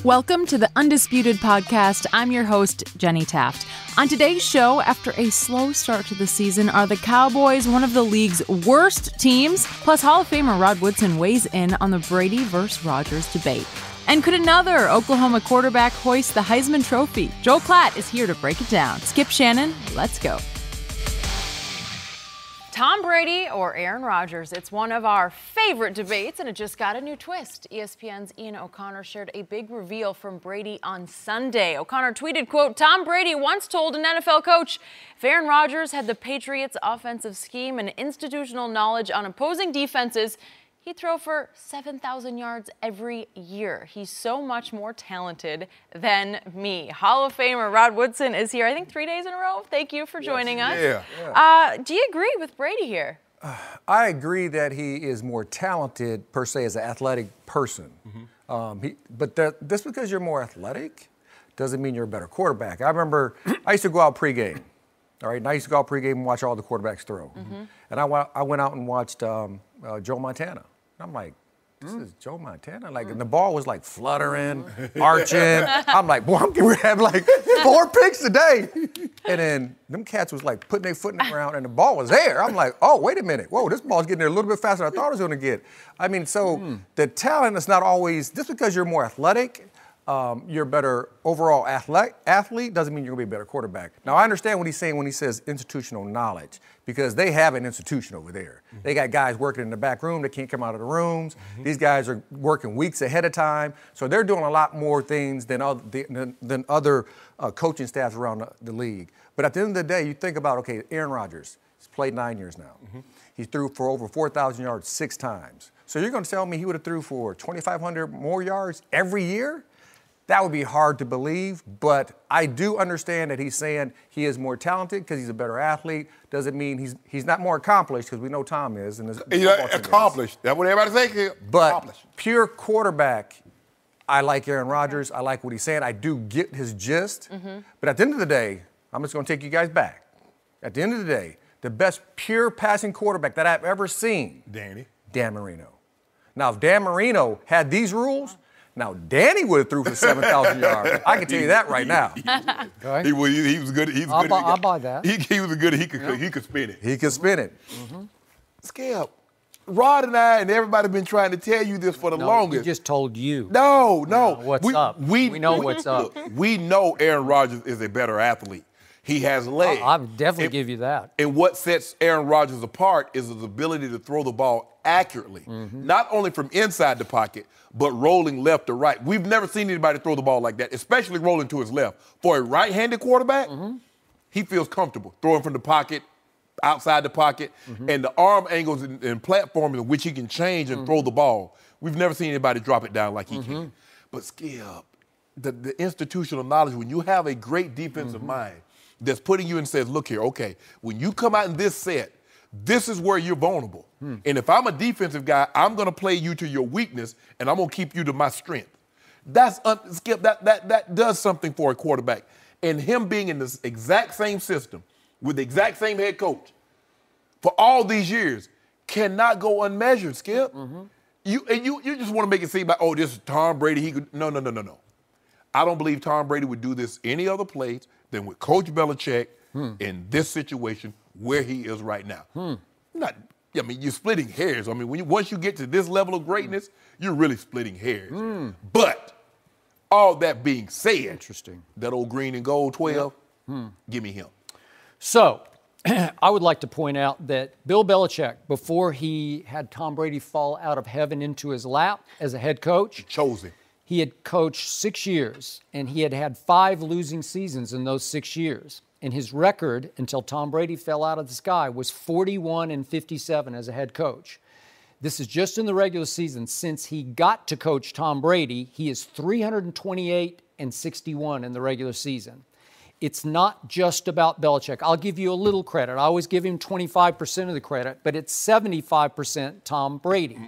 Welcome to the Undisputed podcast. I'm your host, Jenny Taft. On today's show, after a slow start to the season, are the Cowboys one of the league's worst teams? Plus, Hall of Famer Rod Woodson weighs in on the Brady versus Rodgers debate. And could another Oklahoma quarterback hoist the Heisman Trophy? Joel Klatt is here to break it down. Skip Shannon, let's go. Tom Brady or Aaron Rodgers? It's one of our favorite debates, and it just got a new twist. ESPN's Ian O'Connor shared a big reveal from Brady on Sunday. O'Connor tweeted, quote, Tom Brady once told an NFL coach, if Aaron Rodgers had the Patriots' offensive scheme and institutional knowledge on opposing defenses, he'd throw for 7,000 yards every year. He's so much more talented than me. Hall of Famer Rod Woodson is here, I think 3 days in a row. Thank you for joining us. Yeah. Do you agree with Brady here? I agree that he is more talented, per se, as an athletic person. Just because you're more athletic doesn't mean you're a better quarterback. I remember I used to go out pregame. All right, and I used to go out pregame and watch all the quarterbacks throw. And I went out and watched Joe Montana. I'm like, this is Joe Montana? Like, and the ball was like fluttering, arching. I'm like, boy, I'm going to have like 4 picks today. And then them cats was like putting their foot in the ground and the ball was there. I'm like, oh, wait a minute. Whoa, this ball's getting there a little bit faster than I thought it was going to get. I mean, so the talent is not always, just because you're more athletic, you're a better overall athlete doesn't mean you're going to be a better quarterback. Now, I understand what he's saying when he says institutional knowledge, because they have an institution over there. They got guys working in the back room that can't come out of the rooms. These guys are working weeks ahead of time. So they're doing a lot more things than other coaching staffs around the league. But at the end of the day, you think about, okay, Aaron Rodgers, he's played 9 years now. He threw for over 4,000 yards 6 times. So you're going to tell me he would have threw for 2,500 more yards every year? That would be hard to believe, but I do understand that he's saying he is more talented because he's a better athlete. Doesn't mean he's not more accomplished, because we know Tom is. And accomplished. That's what everybody thinks. But pure quarterback, I like Aaron Rodgers. I like what he's saying. I do get his gist. But at the end of the day, I'm just going to take you guys back. At the end of the day, the best pure passing quarterback that I've ever seen, Dan Marino. Now, if Dan Marino had these rules, now, Danny would have threw for 7,000 yards. I can tell you that right now. He was good. I'll buy that. He was good. He could spin it. He could spin it. Skip, Rod and I and everybody been trying to tell you this for the longest. We just told you. No. What's up? We know what's up. We know Aaron Rodgers is a better athlete. He has legs. I'll definitely give you that. And what sets Aaron Rodgers apart is his ability to throw the ball accurately, not only from inside the pocket, but rolling left to right. We've never seen anybody throw the ball like that, especially rolling to his left. For a right-handed quarterback, he feels comfortable throwing from the pocket, outside the pocket, and the arm angles and platforms in which he can change and throw the ball. We've never seen anybody drop it down like he can. But Skip, the institutional knowledge, when you have a great defensive mind that's putting you and says, look here, okay, when you come out in this set, this is where you're vulnerable. And if I'm a defensive guy, I'm going to play you to your weakness, and I'm going to keep you to my strength. Skip, that does something for a quarterback. And him being in this exact same system with the exact same head coach for all these years cannot go unmeasured, Skip. You just want to make it seem like, oh, this is Tom Brady. He could. No. I don't believe Tom Brady would do this any other place than with Coach Belichick in this situation where he is right now. You're splitting hairs. I mean, once you get to this level of greatness, you're really splitting hairs. But all that being said, that old green and gold 12, give me him. So I would like to point out that Bill Belichick, before he had Tom Brady fall out of heaven into his lap as a head coach, chose him. He had coached 6 years, and he had 5 losing seasons in those 6 years. And his record, until Tom Brady fell out of the sky, was 41-57 as a head coach. This is just in the regular season. Since he got to coach Tom Brady, he is 328-61 in the regular season. It's not just about Belichick. I'll give you a little credit. I always give him 25% of the credit, but it's 75% Tom Brady.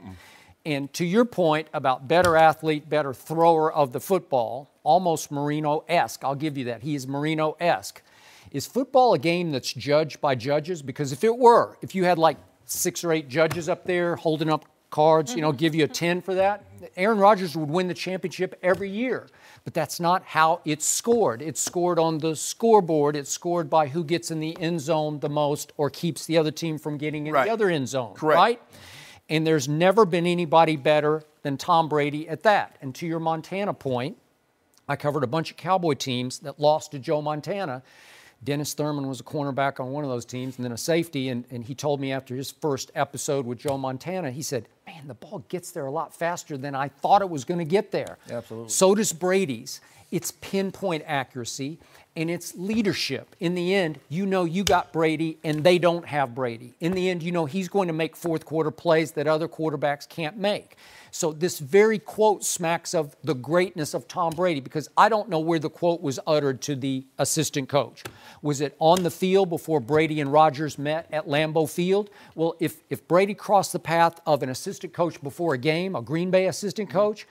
And to your point about better athlete, better thrower of the football, almost Marino-esque, I'll give you that. He is Marino-esque. Is football a game that's judged by judges? Because if it were, if you had like 6 or 8 judges up there holding up cards, give you a 10 for that. Aaron Rodgers would win the championship every year. But that's not how it's scored. It's scored on the scoreboard. It's scored by who gets in the end zone the most or keeps the other team from getting in the other end zone. Correct. Right? And there's never been anybody better than Tom Brady at that. And to your Montana point, I covered a bunch of Cowboy teams that lost to Joe Montana. Dennis Thurman was a cornerback on one of those teams and then a safety. And he told me after his first episode with Joe Montana, he said, man, the ball gets there a lot faster than I thought it was going to get there. Absolutely. So does Brady's. It's pinpoint accuracy and it's leadership. In the end, you got Brady and they don't have Brady. In the end, he's going to make fourth quarter plays that other quarterbacks can't make. So this very quote smacks of the greatness of Tom Brady because I don't know where the quote was uttered to the assistant coach. Was it on the field before Brady and Rodgers met at Lambeau Field? Well, if Brady crossed the path of an assistant coach before a game, a Green Bay assistant coach,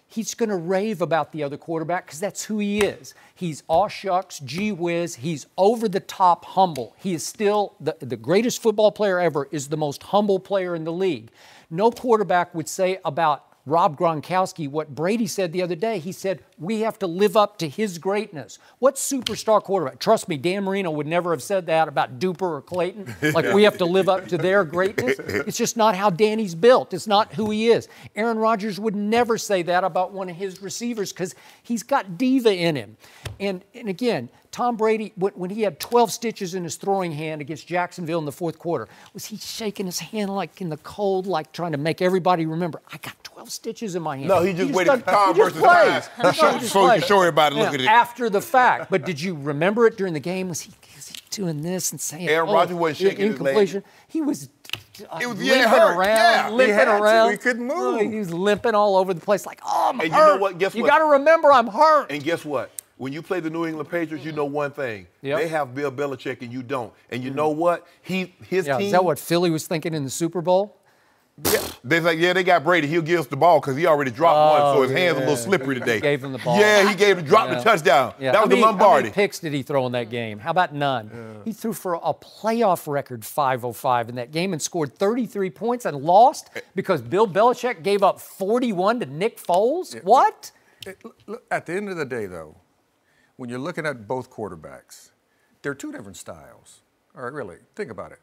he's going to rave about the other quarterback because that's who he is. He's aw shucks, gee whiz. He's over the top humble. He is still the greatest football player ever, is the most humble player in the league. No quarterback would say about Rob Gronkowski what Brady said the other day. He said, we have to live up to his greatness. What superstar quarterback? Trust me, Dan Marino would never have said that about Duper or Clayton. Like, we have to live up to their greatness. It's just not how Danny's built. It's not who he is. Aaron Rodgers would never say that about one of his receivers because he's got diva in him. And again, Tom Brady, when he had 12 stitches in his throwing hand against Jacksonville in the fourth quarter, was he shaking his hand like in the cold, like trying to make everybody remember, I got 12 stitches in my hand? No, he just waited for Tom versus plays. so you can show everybody, look at it. After the fact. But did you remember it during the game? Was he doing this and saying, Aaron Rodgers wasn't shaking his leg. He was limping hurt. around, limping around. He couldn't move. He was limping all over the place like, oh, I'm hurt. And you know what? Guess what? You got to remember I'm hurt. And guess what? When you play the New England Patriots, you know one thing. Yep. They have Bill Belichick and you don't. And you know what? His team. Is that what Philly was thinking in the Super Bowl? Yeah. They're like, they got Brady. He'll give us the ball because he already dropped one, so his hand's a little slippery today. He gave him the ball. Yeah, he dropped the touchdown. Yeah. That was the Lombardi. How many picks did he throw in that game? How about none? Yeah. He threw for a playoff record 505 in that game and scored 33 points and lost because Bill Belichick gave up 41 to Nick Foles? Yeah. What? At the end of the day, though, when you're looking at both quarterbacks, they're two different styles. All right, really, think about it.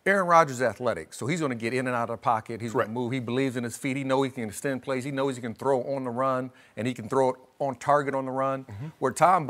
Aaron Rodgers is athletic, so he's going to get in and out of the pocket. He's going to move. He believes in his feet. He knows he can extend plays. He knows he can throw on the run, and he can throw it on target on the run. Mm-hmm. Where Tom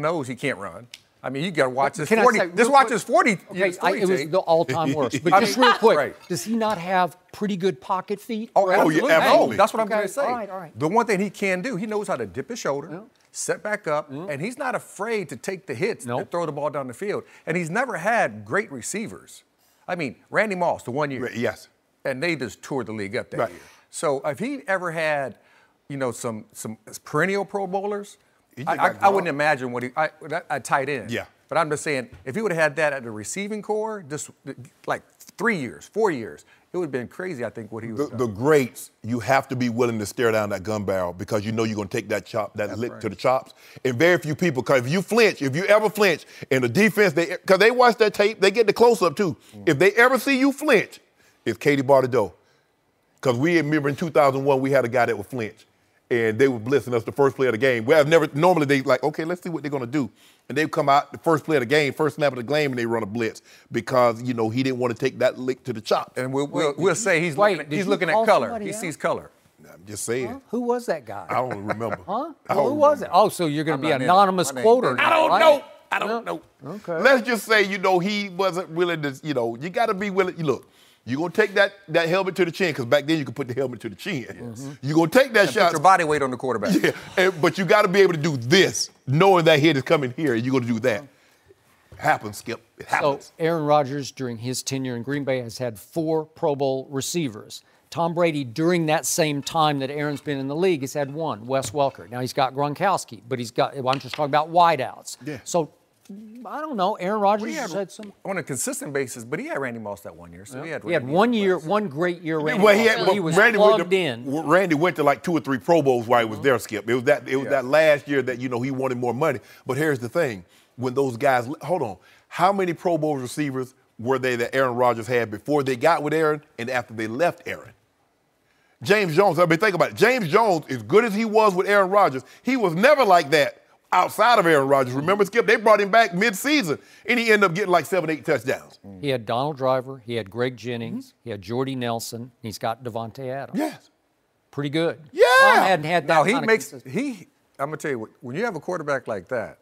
knows he can't run. I mean, you got to watch his 40. Just watch his 40. Okay, it was the all-time worst. But just real quick, does he not have pretty good pocket feet? Oh, absolutely. Absolutely. That's what I'm going to say. All right. The one thing he can do, he knows how to dip his shoulder, set back up, and he's not afraid to take the hits and throw the ball down the field. And he's never had great receivers. I mean, Randy Moss, the 1 year. Yes. And they just toured the league up that year. So if he ever had, some perennial Pro Bowlers, I wouldn't imagine what a tight end. Yeah. But I'm just saying, if he would have had that at the receiving core, just like 3 years, 4 years, it would have been crazy, I think, what he was The greats, you have to be willing to stare down that gun barrel because you know you're going to take that lick to the chops. And very few people, because if you ever flinch, in the defense, because they watch that tape, they get the close-up too. If they ever see you flinch, it's Katie Bartideau. Because we remember in 2001, we had a guy that would flinch. And they were blitzing us the first play of the game. Normally they like, okay, let's see what they're going to do. And they come out the first play of the game, first snap of the game, and they run a blitz because, he didn't want to take that lick to the chop. And we'll say he's looking at color. He sees color. I'm just saying. Huh? Who was that guy? I don't remember. Huh? Who was it? Oh, so you're going to be an anonymous quoter. I don't know. I don't know. Okay. Let's just say, he wasn't willing to, you got to be willing. Look. You're going to take that helmet to the chin, because back then you could put the helmet to the chin. Mm-hmm. You're going to take that shot. Put your body weight on the quarterback. Yeah, but you got to be able to do this, knowing that hit is coming here, and you're going to do that. It happens, Skip. It happens. So Aaron Rodgers, during his tenure in Green Bay, has had 4 Pro Bowl receivers. Tom Brady, during that same time that Aaron's been in the league, has had 1, Wes Welker. Now, he's got Gronkowski, but I'm just talking about wideouts. Yeah. So, I don't know. Aaron Rodgers has had some on a consistent basis, but he had Randy Moss that 1 year. So he had 1 year, one great year. Randy Moss. He was plugged in. Randy went to like 2 or 3 Pro Bowls while he was there, Skip. It was that last year that he wanted more money. But here's the thing: when those guys, hold on, how many Pro Bowl receivers were they that Aaron Rodgers had before they got with Aaron and after they left Aaron? James Jones, I mean, think about it. James Jones, as good as he was with Aaron Rodgers, he was never like that outside of Aaron Rodgers. Remember, Skip, they brought him back mid-season, and he ended up getting like 7, 8 touchdowns. He had Donald Driver, he had Greg Jennings, he had Jordy Nelson, and he's got Devontae Adams. Yes. Pretty good. Yeah. Tom hadn't had that I'm gonna tell you, when you have a quarterback like that,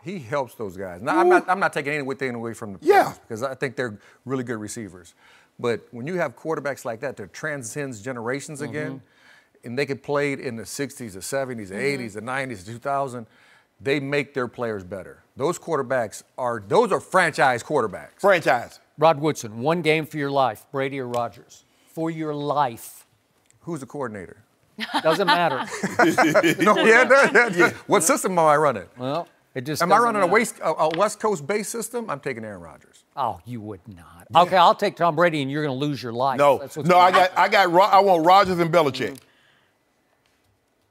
he helps those guys. Now, I'm not taking anything away from the players because I think they're really good receivers. But when you have quarterbacks like that transcends generations again, and they could play in the 60s, the 70s, the 80s, the 90s, the 2000s, they make their players better. Those quarterbacks are franchise quarterbacks. Franchise. Rod Woodson, one game for your life, Brady or Rodgers? For your life. Who's the coordinator? Doesn't matter. What system am I running? Well, it just am I running a West Coast based system? I'm taking Aaron Rodgers. Oh, you would not. Yeah. Okay, I'll take Tom Brady, and you're going to lose your life. No, I want Rodgers and Belichick.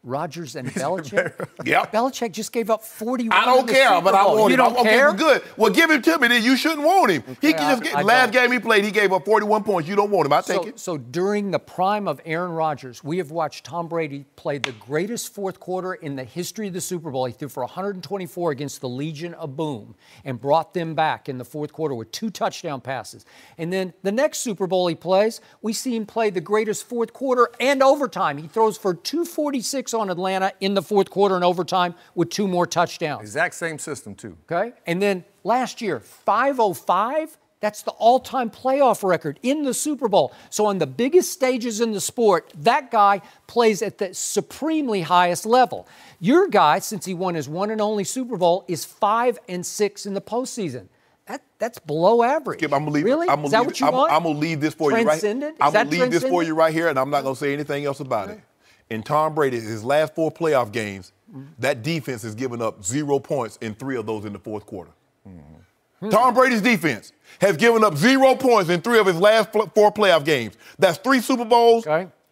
Rodgers and Belichick? Yep. Belichick just gave up 41. I don't care, but I want him. You don't care? Okay, good. Well, give him to me, then you shouldn't want him. Okay, he can just get, last game he played, he gave up 41 points. You don't want him. I take it. So during the prime of Aaron Rodgers, we have watched Tom Brady play the greatest fourth quarter in the history of the Super Bowl. He threw for 124 against the Legion of Boom and brought them back in the fourth quarter with 2 touchdown passes. And then the next Super Bowl he plays, we see him play the greatest fourth quarter and overtime. He throws for 246 on Atlanta in the fourth quarter and overtime with 2 more touchdowns. Exact same system, too. Okay? And then last year, 505, that's the all-time playoff record in the Super Bowl. So on the biggest stages in the sport, that guy plays at the supremely highest level. Your guy, since he won his one and only Super Bowl, is 5-6 in the postseason. That's below average. Skip, I'm gonna leave, really? Is that what you want? I'm going to leave this for you right here. I'm going to leave this for you right here, and I'm not going to say anything else about it. In Tom Brady, his last 4 playoff games, that defense has given up 0 points in 3 of those in the fourth quarter. Tom Brady's defense has given up 0 points in 3 of his last 4 playoff games. That's 3 Super Bowls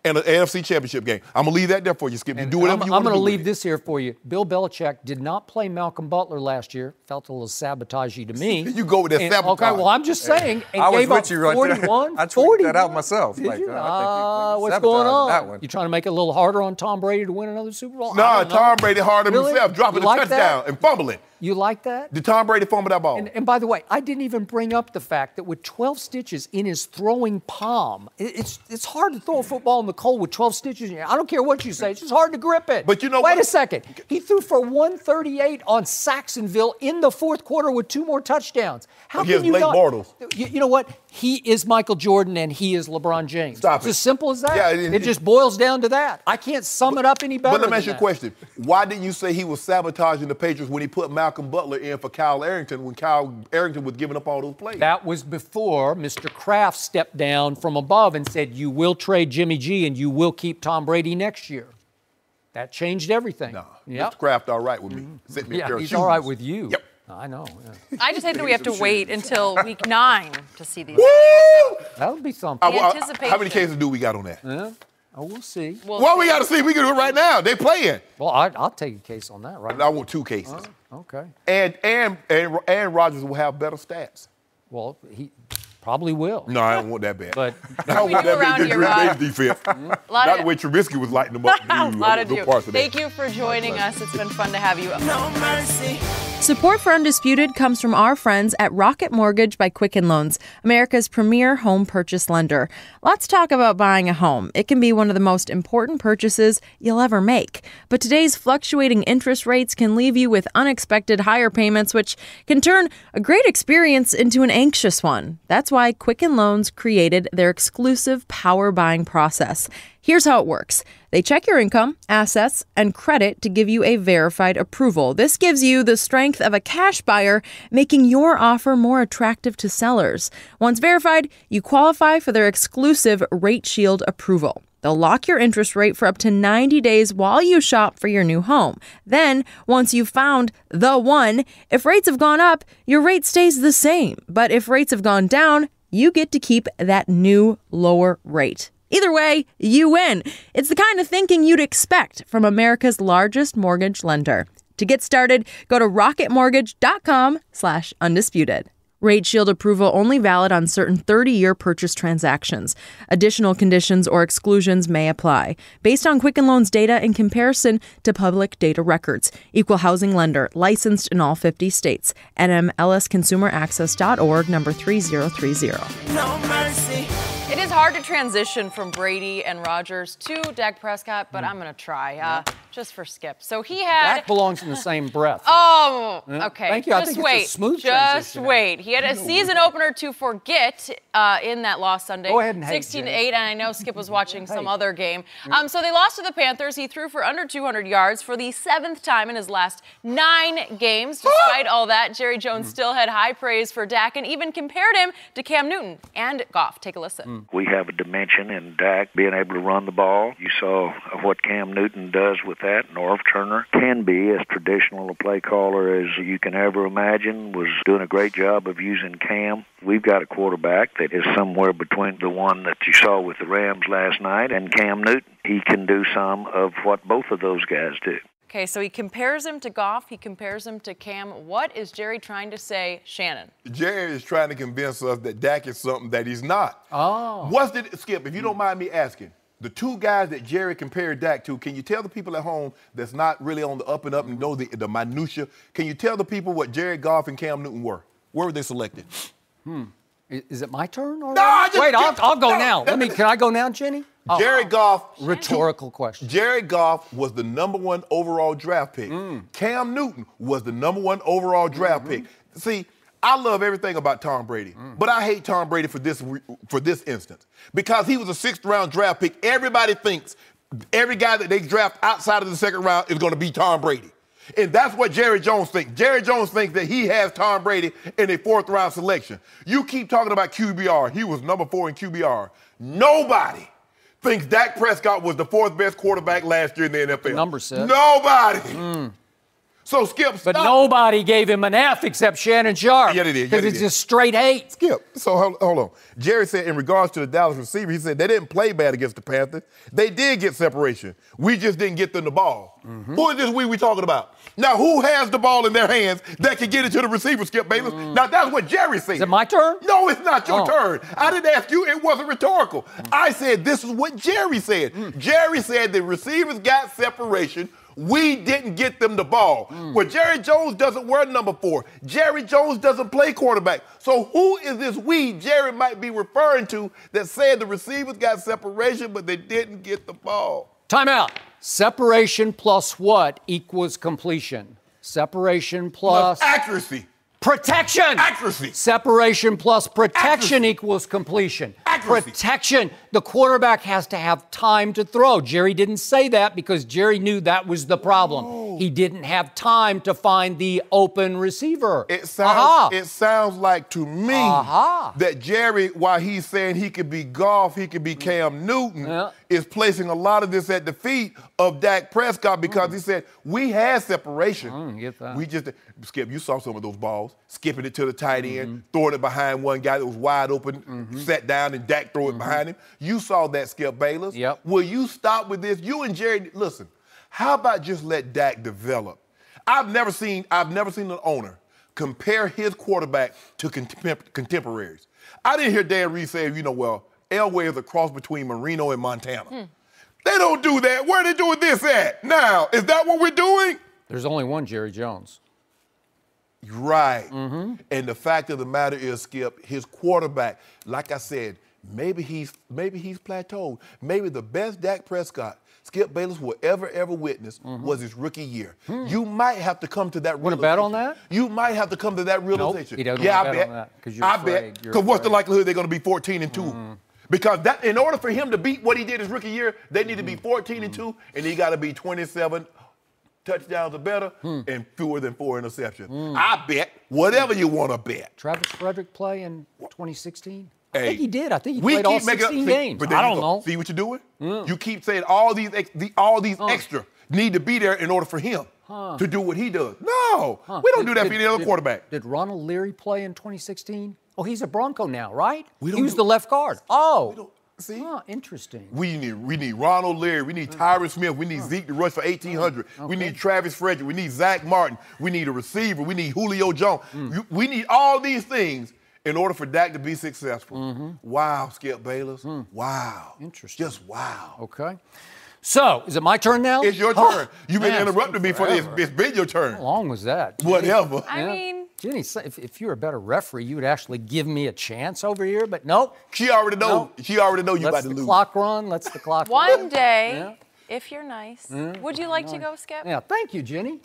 and an AFC Championship game. I'm going to leave that there for you, Skip. You do whatever you want to do. I'm going to leave this here for you. Bill Belichick did not play Malcolm Butler last year. Felt a little sabotagey to me. You go with that sabotage. Okay, well, I'm just saying. And I was gave with up you right 41, there. I tweeted that out myself. Did you? I think what's going on? That one. You trying to make it a little harder on Tom Brady to win another Super Bowl? No, Tom Brady harder himself, dropping a touchdown and fumbling. You like that? Did Tom Brady fumble that ball? And by the way, I didn't even bring up the fact that with 12 stitches in his throwing palm, it's hard to throw a football in the cold with 12 stitches in your. I don't care what you say, it's just hard to grip it. But you know Wait a second. He threw for 138 on Saxonville in the fourth quarter with 2 more touchdowns. How can you not? Bortles. You know what? He is Michael Jordan and he is LeBron James. Stop it's it. as simple as that. Yeah, it just boils down to that. I can't sum it up any better. But let me ask you a question. Why didn't you say he was sabotaging the Patriots when he put Malcolm Butler in for Kyle Arrington when Kyle Arrington was giving up all those plays? That was before Mr. Kraft stepped down from above and said, you will trade Jimmy G and you will keep Tom Brady next year. That changed everything. No, Mr. Kraft all right with me. He's all right with you. Yep. I know. Yeah. I just hate that we have to wait until week 9 to see these. Woo! That would be something. How many cases do we got on that? Yeah. Oh, we'll see. Well, we got to see. We can do it right now. They playing. Well, I'll take a case on that right now. I want 2 cases. Okay. And Rodgers will have better stats. Well, he probably will. No, I don't want that bad. But I don't want that bad against defense. Not the way Trubisky was lighting them up. A lot of you. Thank you for joining us. It's been fun to have you. No mercy. Support for Undisputed comes from our friends at Rocket Mortgage by Quicken Loans, America's premier home purchase lender. Let's talk about buying a home. It can be one of the most important purchases you'll ever make. But today's fluctuating interest rates can leave you with unexpected higher payments, which can turn a great experience into an anxious one. That's why Quicken Loans created their exclusive power buying process. Here's how it works. They check your income, assets, and credit to give you a verified approval. This gives you the strength of a cash buyer, making your offer more attractive to sellers. Once verified, you qualify for their exclusive Rate Shield approval. They'll lock your interest rate for up to 90 days while you shop for your new home. Then, once you've found the one, if rates have gone up, your rate stays the same. But if rates have gone down, you get to keep that new lower rate. Either way, you win. It's the kind of thinking you'd expect from America's largest mortgage lender. To get started, go to rocketmortgage.com/undisputed. Rate Shield approval only valid on certain 30-year purchase transactions. Additional conditions or exclusions may apply. Based on Quicken Loans data in comparison to public data records. Equal housing lender. Licensed in all 50 states. NMLSConsumerAccess.org, number 3030. No mercy. It is hard to transition from Brady and Rodgers to Dak Prescott, but I'm going to try, just for Skip. So he had... Dak belongs in the same breath. Oh, okay. Thank you. Just I think wait. It's a smooth just transition. wait. He had a season opener to forget in that loss Sunday. Go ahead and hate, 16-8, Jay. and I know Skip was watching some other game. So they lost to the Panthers. He threw for under 200 yards for the 7th time in his last 9 games. Despite all that, Jerry Jones still had high praise for Dak and even compared him to Cam Newton and Goff. Take a listen. We have a dimension in Dak being able to run the ball. You saw what Cam Newton does with that. Norv Turner can be as traditional a play caller as you can ever imagine, was doing a great job of using Cam. We've got a quarterback that is somewhere between the one that you saw with the Rams last night and Cam Newton. He can do some of what both of those guys do. Okay, so he compares him to Goff. He compares him to Cam. What is Jerry trying to say, Shannon? Jerry is trying to convince us that Dak is something that he's not. Oh. Skip, if you don't mind me asking, the two guys that Jerry compared Dak to, can you tell the people at home that's not really on the up and up and know the minutia, can you tell the people what Jared Goff and Cam Newton were? Where were they selected? Is it my turn? Already? No, I'll go now. Can I go now, Jenny? Jared Goff. Rhetorical question. Jared Goff was the #1 overall draft pick. Cam Newton was the #1 overall draft pick. See, I love everything about Tom Brady, but I hate Tom Brady for this instance because he was a 6th-round draft pick. Everybody thinks every guy that they draft outside of the 2nd round is going to be Tom Brady. And that's what Jerry Jones thinks. Jerry Jones thinks that he has Tom Brady in a 4th-round selection. You keep talking about QBR. He was #4 in QBR. Nobody thinks Dak Prescott was the 4th best quarterback last year in the NFL. Number 6. Nobody. So, Skip, stop. But nobody gave him an F except Shannon Sharp. Yeah, they did. Because it's just straight hate. Skip. So, hold on. Jerry said in regards to the Dallas receiver, he said they didn't play bad against the Panthers. They did get separation. We just didn't get them the ball. Who is this we talking about? Now, who has the ball in their hands that can get it to the receiver, Skip Bayless? Now, that's what Jerry said. Is it my turn? No, it's not your turn. I didn't ask you. It wasn't rhetorical. I said this is what Jerry said. Jerry said the receivers got separation. We didn't get them the ball. Well, Jerry Jones doesn't wear #4. Jerry Jones doesn't play quarterback. So who is this we Jerry might be referring to that said the receivers got separation, but they didn't get the ball? Timeout. Separation plus what equals completion? Separation plus accuracy. Protection. Accuracy. Separation plus protection Accuracy. Equals completion. Accuracy. Protection. The quarterback has to have time to throw. Jerry didn't say that because Jerry knew that was the problem. Oh. He didn't have time to find the open receiver. It sounds like to me that Jerry, while he's saying he could be Goff, he could be Cam Newton, is placing a lot of this at the feet of Dak Prescott because he said, we had separation. Get that. We just, Skip, you saw some of those balls, skipping it to the tight end, throwing it behind one guy that was wide open, sat down and Dak threw it behind him. You saw that, Skip Bayless. Yep. Will you stop with this? You and Jerry, listen, how about just let Dak develop? I've never seen an owner compare his quarterback to contemporaries. I didn't hear Dan Reed say, Elway is a cross between Marino and Montana. They don't do that. Where are they doing this at? Now, is that what we're doing? There's only one Jerry Jones. Right. And the fact of the matter is, Skip, his quarterback, like I said, maybe he's plateaued. Maybe the best Dak Prescott Skip Bayless will ever witness was his rookie year. You might have to come to that realization. Want to bet on that? You might have to come to that realization. Nope, he doesn't yeah, want to bet on that because you're afraid. I bet. Because what's the likelihood they're going to be 14-2? Because that, in order for him to beat what he did his rookie year, they need to be 14-2, and he got to be 27 touchdowns or better and fewer than 4 interceptions. I bet whatever you want to bet. Travis Frederick play in 2016? Hey, I think he did. I think he played all 16 games. But I don't know. See what you're doing? You keep saying all these extra need to be there in order for him to do what he does. No, we don't do that for any other quarterback. Did Ronald Leary play in 2016? Oh, he's a Bronco now, right? He was the left guard. Oh. See? Interesting. We need Ronald Leary. We need Tyron Smith. We need Zeke to rush for 1,800. We need Travis Frederick. We need Zach Martin. We need a receiver. We need Julio Jones. We need all these things in order for Dak to be successful. Wow, Skip Bayless. Wow. Interesting. Just wow. Okay. So, is it my turn now? It's your turn. You've been man, interrupting me for this. It's been your turn. How long was that? Whatever. I mean, Jenny, if you were a better referee, you would actually give me a chance over here, but nope. She already know. Nope. She already know you about Let's to the lose. clock run. Let's the clock one run. day, Yeah. if you're nice, would you like to go, Skip? Yeah, thank you, Jenny.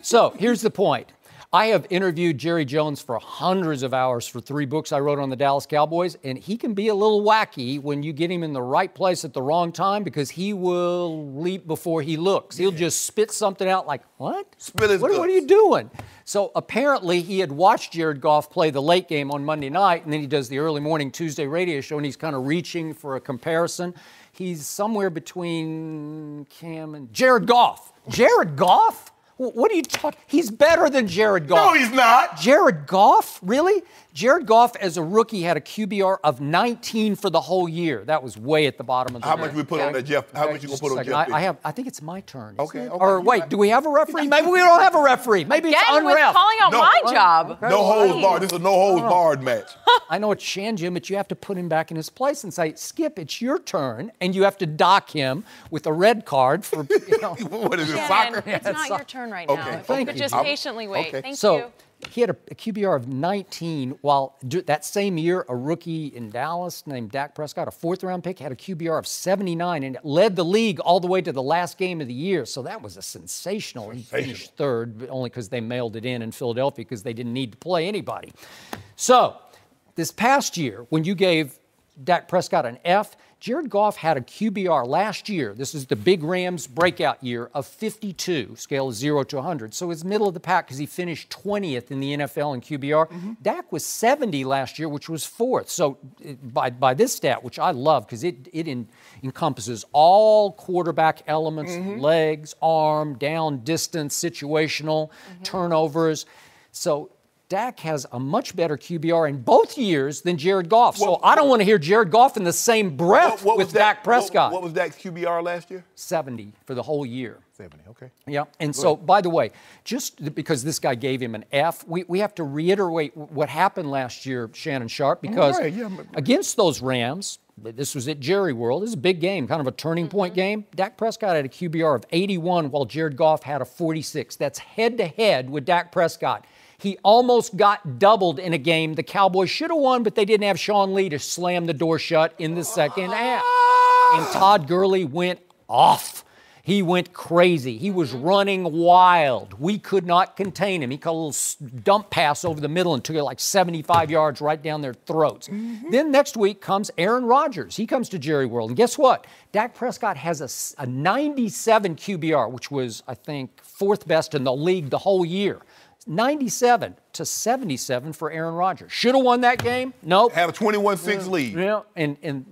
So here's the point. I have interviewed Jerry Jones for hundreds of hours for 3 books I wrote on the Dallas Cowboys, and he can be a little wacky when you get him in the right place at the wrong time because he will leap before he looks. He'll just spit something out like, what? Spill his What guts. are you doing? So apparently he had watched Jared Goff play the late game on Monday night, and then he does the early morning Tuesday radio show, and he's kind of reaching for a comparison. He's somewhere between Cam and Jared Goff. Jared Goff? What are you talking? He's better than Jared Goff. No, he's not. Jared Goff? Really? Jared Goff, as a rookie, had a QBR of 19 for the whole year. That was way at the bottom of the How much we put on that Jeff? How much you gonna put on Jeff? I think it's my turn. Okay. Or wait, do we have a referee? Maybe we don't have a referee. Maybe it's Again, with unref. calling out No. my job. No holds barred. This is a no holds barred match. I know it's Shannon, but you have to put him back in his place and say, Skip, it's your turn, and you have to dock him with a red card for, What is it, Shannon, soccer? it's not your turn right now. Okay, If you okay. could just I'm- patiently wait. okay. Thank So you. he had a QBR of 19, while that same year, a rookie in Dallas named Dak Prescott, a 4th-round pick, had a QBR of 79 and led the league all the way to the last game of the year. So that was a sensational. He finished 3rd, but only because they mailed it in Philadelphia because they didn't need to play anybody. So this past year, when you gave Dak Prescott an F, Jared Goff had a QBR last year. This is the big Rams breakout year of 52, scale of 0 to 100. So it's middle of the pack because he finished 20th in the NFL in QBR. Dak was 70 last year, which was 4th. So by this stat, which I love because it encompasses all quarterback elements, legs, arm, down, distance, situational, turnovers. So Dak has a much better QBR in both years than Jared Goff. So I don't want to hear Jared Goff in the same breath with Dak Prescott. What was Dak's QBR last year? 70 for the whole year. 70, okay. Yeah, and so, by the way, just because this guy gave him an F, we have to reiterate what happened last year, Shannon Sharp, because against those Rams, this was at Jerry World, this is a big game, kind of a turning point game. Dak Prescott had a QBR of 81 while Jared Goff had a 46. That's head-to-head with Dak Prescott. He almost got doubled in a game the Cowboys should have won, but they didn't have Sean Lee to slam the door shut in the second half. And Todd Gurley went off. He went crazy. He was running wild. We could not contain him. He caught a little dump pass over the middle and took it like 75 yards right down their throats. Then next week comes Aaron Rodgers. He comes to Jerry World. And guess what? Dak Prescott has a 97 QBR, which was, I think, 4th best in the league the whole year. 97 to 77 for Aaron Rodgers. Should have won that game. Nope. Had a 21-6 lead. Yeah, and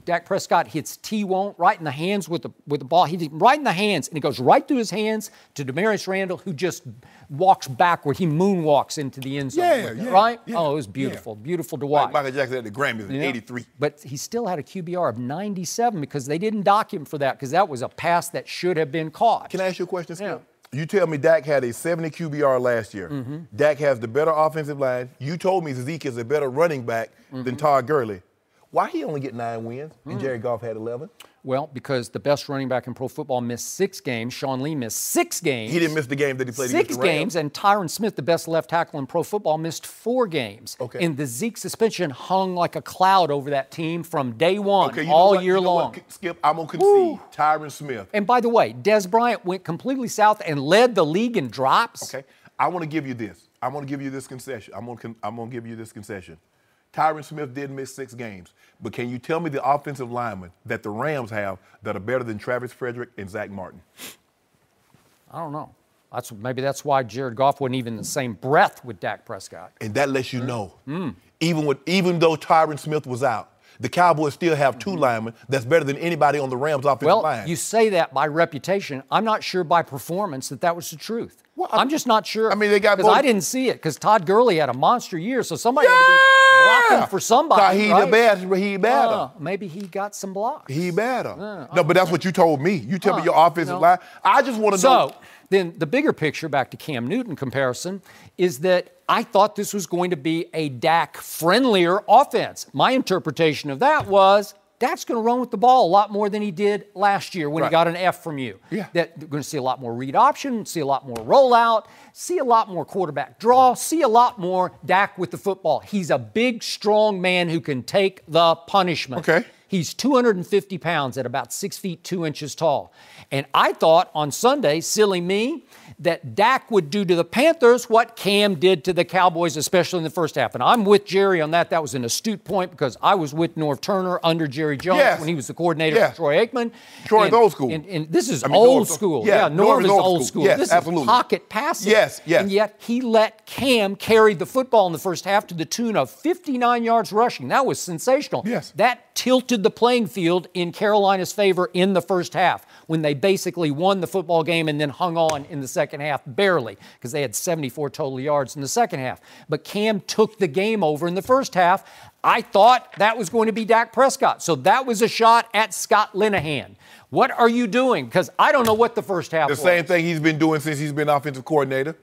Dak Prescott hits T-Won't right in the hands with the ball. He hit right in the hands, and it goes right through his hands to Demarius Randall, who just walks backward. He moonwalks into the end zone. Right? Yeah, oh, it was beautiful. Beautiful to watch. Like Michael Jackson at the Grammys in 83. But he still had a QBR of 97 because they didn't dock him for that because that was a pass that should have been caught. Can I ask you a question, Skip? Yeah. You tell me Dak had a 70 QBR last year. Dak has the better offensive line. You told me Zeke is a better running back than Todd Gurley. Why he only get 9 wins and Jared Goff had 11? Well, because the best running back in pro football missed 6 games. Sean Lee missed 6 games. He didn't miss the game that he played against the Rams. 6 games, and Tyron Smith, the best left tackle in pro football, missed 4 games. Okay. And the Zeke suspension hung like a cloud over that team from day one, Okay, all year long. Skip, I'm going to concede. Tyron Smith. And by the way, Des Bryant went completely south and led the league in drops. Okay, I want to give you this. I want to give you this concession. I'm going to give you this concession. Tyron Smith did miss 6 games, but can you tell me the offensive linemen that the Rams have that are better than Travis Frederick and Zach Martin? I don't know. Maybe that's why Jared Goff wasn't even in the same breath with Dak Prescott. And that lets you know, even though Tyron Smith was out, the Cowboys still have 2 linemen that's better than anybody on the Rams offensive line. Well, you say that by reputation. I'm not sure by performance that was the truth. Well, I'm just not sure. I mean, they got because both. I didn't see it because Todd Gurley had a monster year, so somebody had to be blocking looking for somebody. He right? he better. Maybe he got some blocks. He better. No, but that's what you told me. You tell me your offensive line. I just want to know. So then the bigger picture, back to Cam Newton comparison, is that I thought this was going to be a Dak-friendlier offense. My interpretation of that was Dak's going to run with the ball a lot more than he did last year when he got an F from you. Yeah. That we're going to see a lot more read option, see a lot more rollout, see a lot more quarterback draw, see a lot more Dak with the football. He's a big, strong man who can take the punishment. Okay. He's 250 pounds at about 6 feet 2 inches tall. And I thought on Sunday, silly me, that Dak would do to the Panthers what Cam did to the Cowboys, especially in the first half. And I'm with Jerry on that. That was an astute point because I was with Norv Turner under Jerry Jones when he was the coordinator for Troy Aikman. Troy's old school. And this is old school. Yeah, Norv is old school. Yes, this absolutely. is pocket passing. Yes. And yet he let Cam carry the football in the first half to the tune of 59 yards rushing. That was sensational. Yes. That tilted the playing field in Carolina's favor in the first half when they basically won the football game and then hung on in the second half, barely, because they had 74 total yards in the second half. But Cam took the game over in the first half. I thought that was going to be Dak Prescott. So that was a shot at Scott Linehan. What are you doing? Because I don't know what the first half was. The same thing he's been doing since he's been offensive coordinator.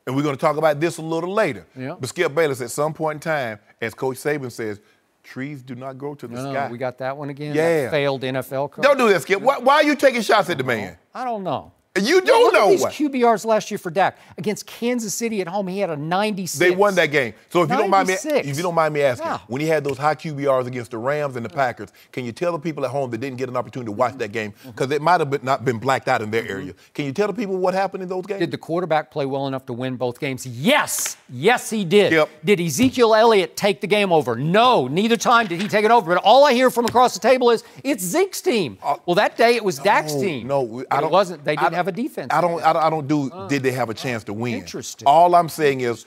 And we're going to talk about this a little later. Yeah. But Skip Bayless, at some point in time, as Coach Saban says, trees do not grow to the sky. We got that one again? Yeah. That failed NFL coach? Don't do that, Skip. Why are you taking shots at the man? I don't know. You don't know Look what. at these QBRs last year for Dak. Against Kansas City at home, he had a 96. They won that game. So if you don't mind me, 96. asking, when he had those high QBRs against the Rams and the Packers, can you tell the people at home that didn't get an opportunity to watch that game because it might have not been blacked out in their area? Can you tell the people what happened in those games? Did the quarterback play well enough to win both games? Yes. Yes, he did. Yep. Did Ezekiel Elliott take the game over? No. Neither time did he take it over. But all I hear from across the table is it's Zeke's team. Well, that day it was Dak's team. No, it wasn't. They didn't have a defense. I don't do did they have a chance to win. Interesting. All I'm saying is,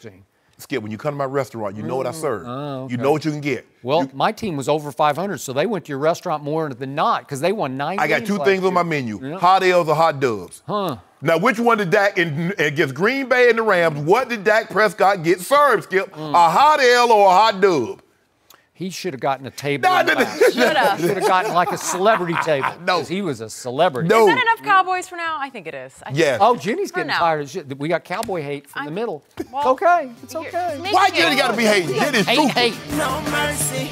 Skip, when you come to my restaurant, you know what I serve. Okay. You know what you can get. Well, my team was over 500, so they went to your restaurant more than not because they won 9 games. I got two things on my menu, hot L's or hot dubs. Now, which one did Dak, against Green Bay and the Rams, what did Dak Prescott get served, Skip? A hot L or a hot dub? He should have gotten a table. Should have gotten like a celebrity table. No. Because he was a celebrity. No. Is that enough Cowboys for now? I think it is. Yes. Oh, Jenny's getting now. tired of shit. We got cowboy hate from the middle. Well, it's okay. It's okay. Why Jenny got to be hating? Jenny's stupid. Hate. No mercy.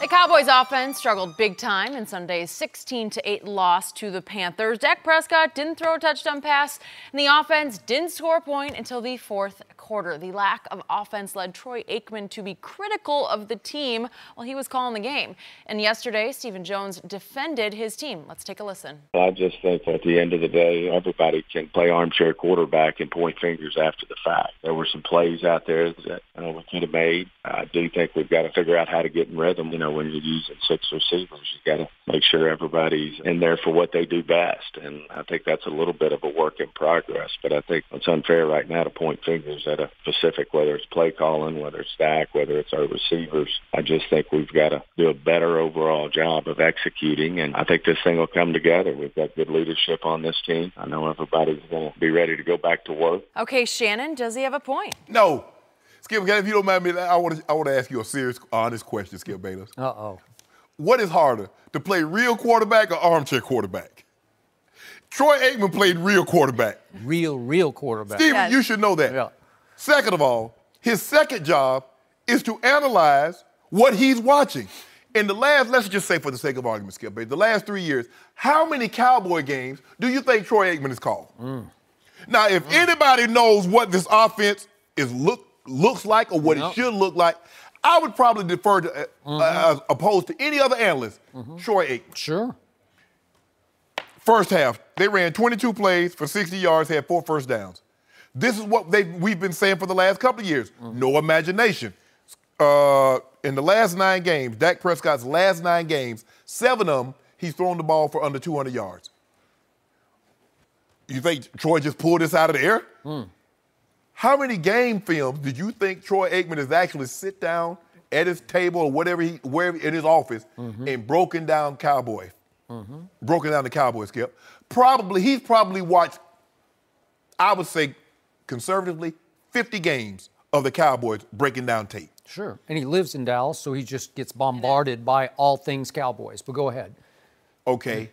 The Cowboys offense struggled big time in Sunday's 16-8 loss to the Panthers. Dak Prescott didn't throw a touchdown pass, and the offense didn't score a point until the fourth quarter. The lack of offense led Troy Aikman to be critical of the team while he was calling the game. And yesterday, Stephen Jones defended his team. Let's take a listen. I just think at the end of the day, everybody can play armchair quarterback and point fingers after the fact. There were some plays out there that we could have made. I do think we've got to figure out how to get in rhythm. When you're using 6 receivers, you got to make sure everybody's in there for what they do best. And I think that's a little bit of a work in progress. But I think it's unfair right now to point fingers at a specific, whether it's play calling, whether it's Dak, whether it's our receivers. I just think we've got to do a better overall job of executing. And I think this thing will come together. We've got good leadership on this team. I know everybody's going to be ready to go back to work. Okay, Shannon, does he have a point? No. Skip, if you don't mind me, I want to ask you a serious, honest question, Skip Bayless. Uh-oh. What is harder, to play real quarterback or armchair quarterback? Troy Aikman played real quarterback. Real quarterback. Steven, you should know that. Yeah. Second of all, his second job is to analyze what he's watching. In the last, let's just say for the sake of argument, Skip Bayless, the last 3 years, how many Cowboy games do you think Troy Aikman has called? Now, if anybody knows what this offense looks like or what it should look like, I would probably defer to, as opposed to any other analyst, Troy Aikman. Sure. First half, they ran 22 plays for 60 yards, had 4 first downs. This is what we've been saying for the last couple of years. No imagination. In the last 9 games, Dak Prescott's last 9 games, 7 of them, he's thrown the ball for under 200 yards. You think Troy just pulled this out of the air? How many game films did you think Troy Aikman has actually sit down at his table or wherever in his office and broken down Cowboys? Broken down the Cowboys, Skip. He's probably watched, I would say conservatively, 50 games of the Cowboys breaking down tape. Sure. And he lives in Dallas, so he just gets bombarded by all things Cowboys. But go ahead. Okay.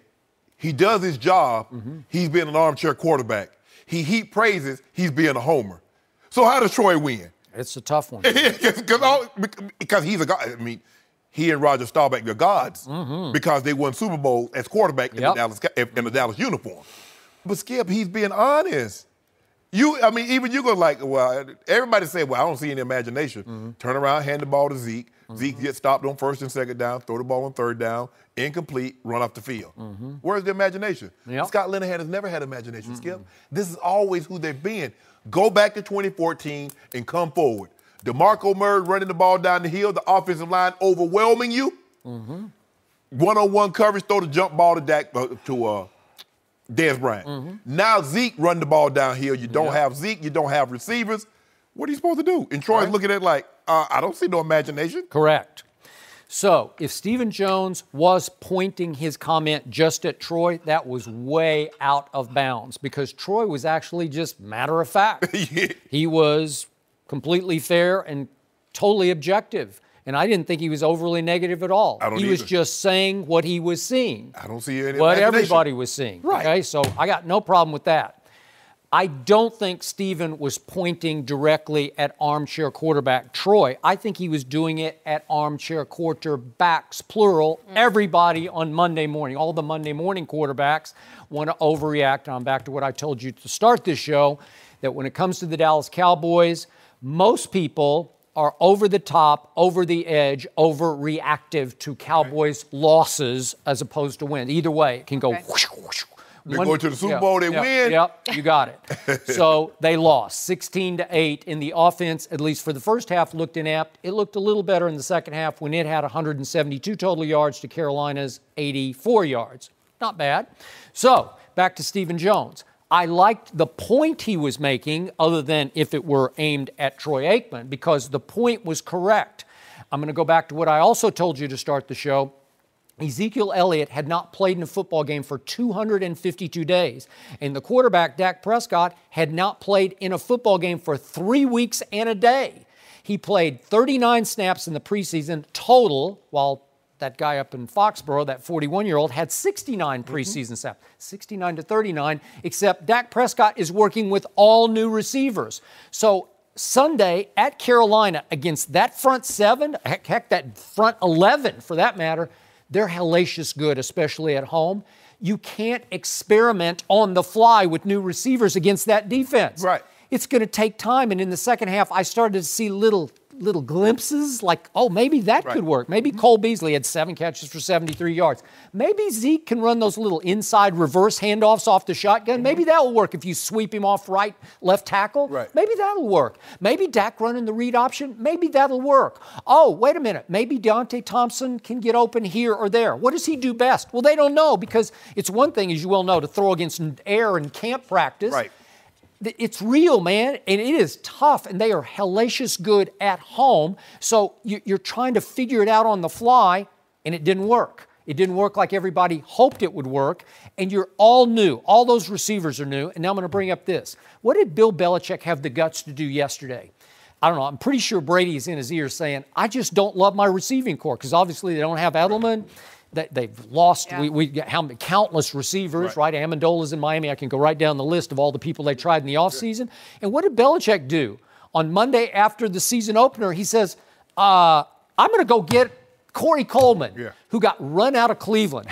He does his job. He's being an armchair quarterback. He heap praises. He's being a homer. So how does Troy win? It's a tough one. Because he's a god. I mean, he and Rodgers Staubach are gods because they won Super Bowl as quarterback in the Dallas uniform. But Skip, he's being honest. Even you go like, well, everybody say, well, I don't see any imagination. Turn around, hand the ball to Zeke. Zeke gets stopped on first and second down, throw the ball on third down, incomplete, run off the field. Where's the imagination? Scott Linehan has never had imagination, Skip. This is always who they've been. Go back to 2014 and come forward. DeMarco Murray running the ball down the hill, the offensive line overwhelming you. One-on-one coverage, throw the jump ball to Dez Bryant. Now Zeke run the ball downhill. You don't have Zeke. You don't have receivers. What are you supposed to do? And Troy's looking at it like, I don't see no imagination. Correct. So if Stephen Jones was pointing his comment just at Troy, that was way out of bounds because Troy was actually just matter of fact. He was completely fair and totally objective. And I didn't think he was overly negative at all. He was just saying what he was seeing. I don't see any what imagination. Everybody was seeing. Right. Okay, so I got no problem with that. I don't think Stephen was pointing directly at armchair quarterback Troy. I think he was doing it at armchair quarterbacks, plural, everybody on Monday morning. All the Monday morning quarterbacks want to overreact. And I'm back to what I told you to start this show, that when it comes to the Dallas Cowboys, most people are over the top, over the edge, overreactive to Cowboys' losses as opposed to wins. Either way, it can go whoosh, whoosh. They go to the Super Bowl, they win. Yep, you got it. So they lost 16-8 in the offense, at least for the first half, looked inept. It looked a little better in the second half when it had 172 total yards to Carolina's 84 yards. Not bad. So back to Stephen Jones. I liked the point he was making, other than if it were aimed at Troy Aikman, because the point was correct. I'm going to go back to what I also told you to start the show. Ezekiel Elliott had not played in a football game for 252 days, and the quarterback, Dak Prescott, had not played in a football game for 3 weeks and a day. He played 39 snaps in the preseason total, while that guy up in Foxborough, that 41-year-old, had 69 preseason snaps, 69 to 39, except Dak Prescott is working with all new receivers. So Sunday at Carolina against that front seven, heck, that front 11 for that matter, they're hellacious good, especially at home. You can't experiment on the fly with new receivers against that defense. Right. It's going to take time. And in the second half, I started to see little glimpses like, oh, maybe that could work. Maybe Cole Beasley had 7 catches for 73 yards. Maybe Zeke can run those little inside reverse handoffs off the shotgun. Maybe that will work if you sweep him off right, left tackle. Right. Maybe that'll work. Maybe Dak running the read option. Maybe that'll work. Oh, wait a minute. Maybe Deontay Thompson can get open here or there. What does he do best? Well, they don't know, because it's one thing, as you well know, to throw against air in camp practice. Right. It's real, man, and it is tough, and they are hellacious good at home. So you're trying to figure it out on the fly, and it didn't work. It didn't work like everybody hoped it would work, and you're all new. All those receivers are new, and now I'm going to bring up this. What did Bill Belichick have the guts to do yesterday? I don't know. I'm pretty sure Brady's in his ear saying, I just don't love my receiving corps, because obviously they don't have Edelman. They've lost countless receivers, right? Amendola's in Miami. I can go right down the list of all the people they tried in the offseason. And what did Belichick do? On Monday after the season opener, he says, I'm going to go get Corey Coleman, who got run out of Cleveland.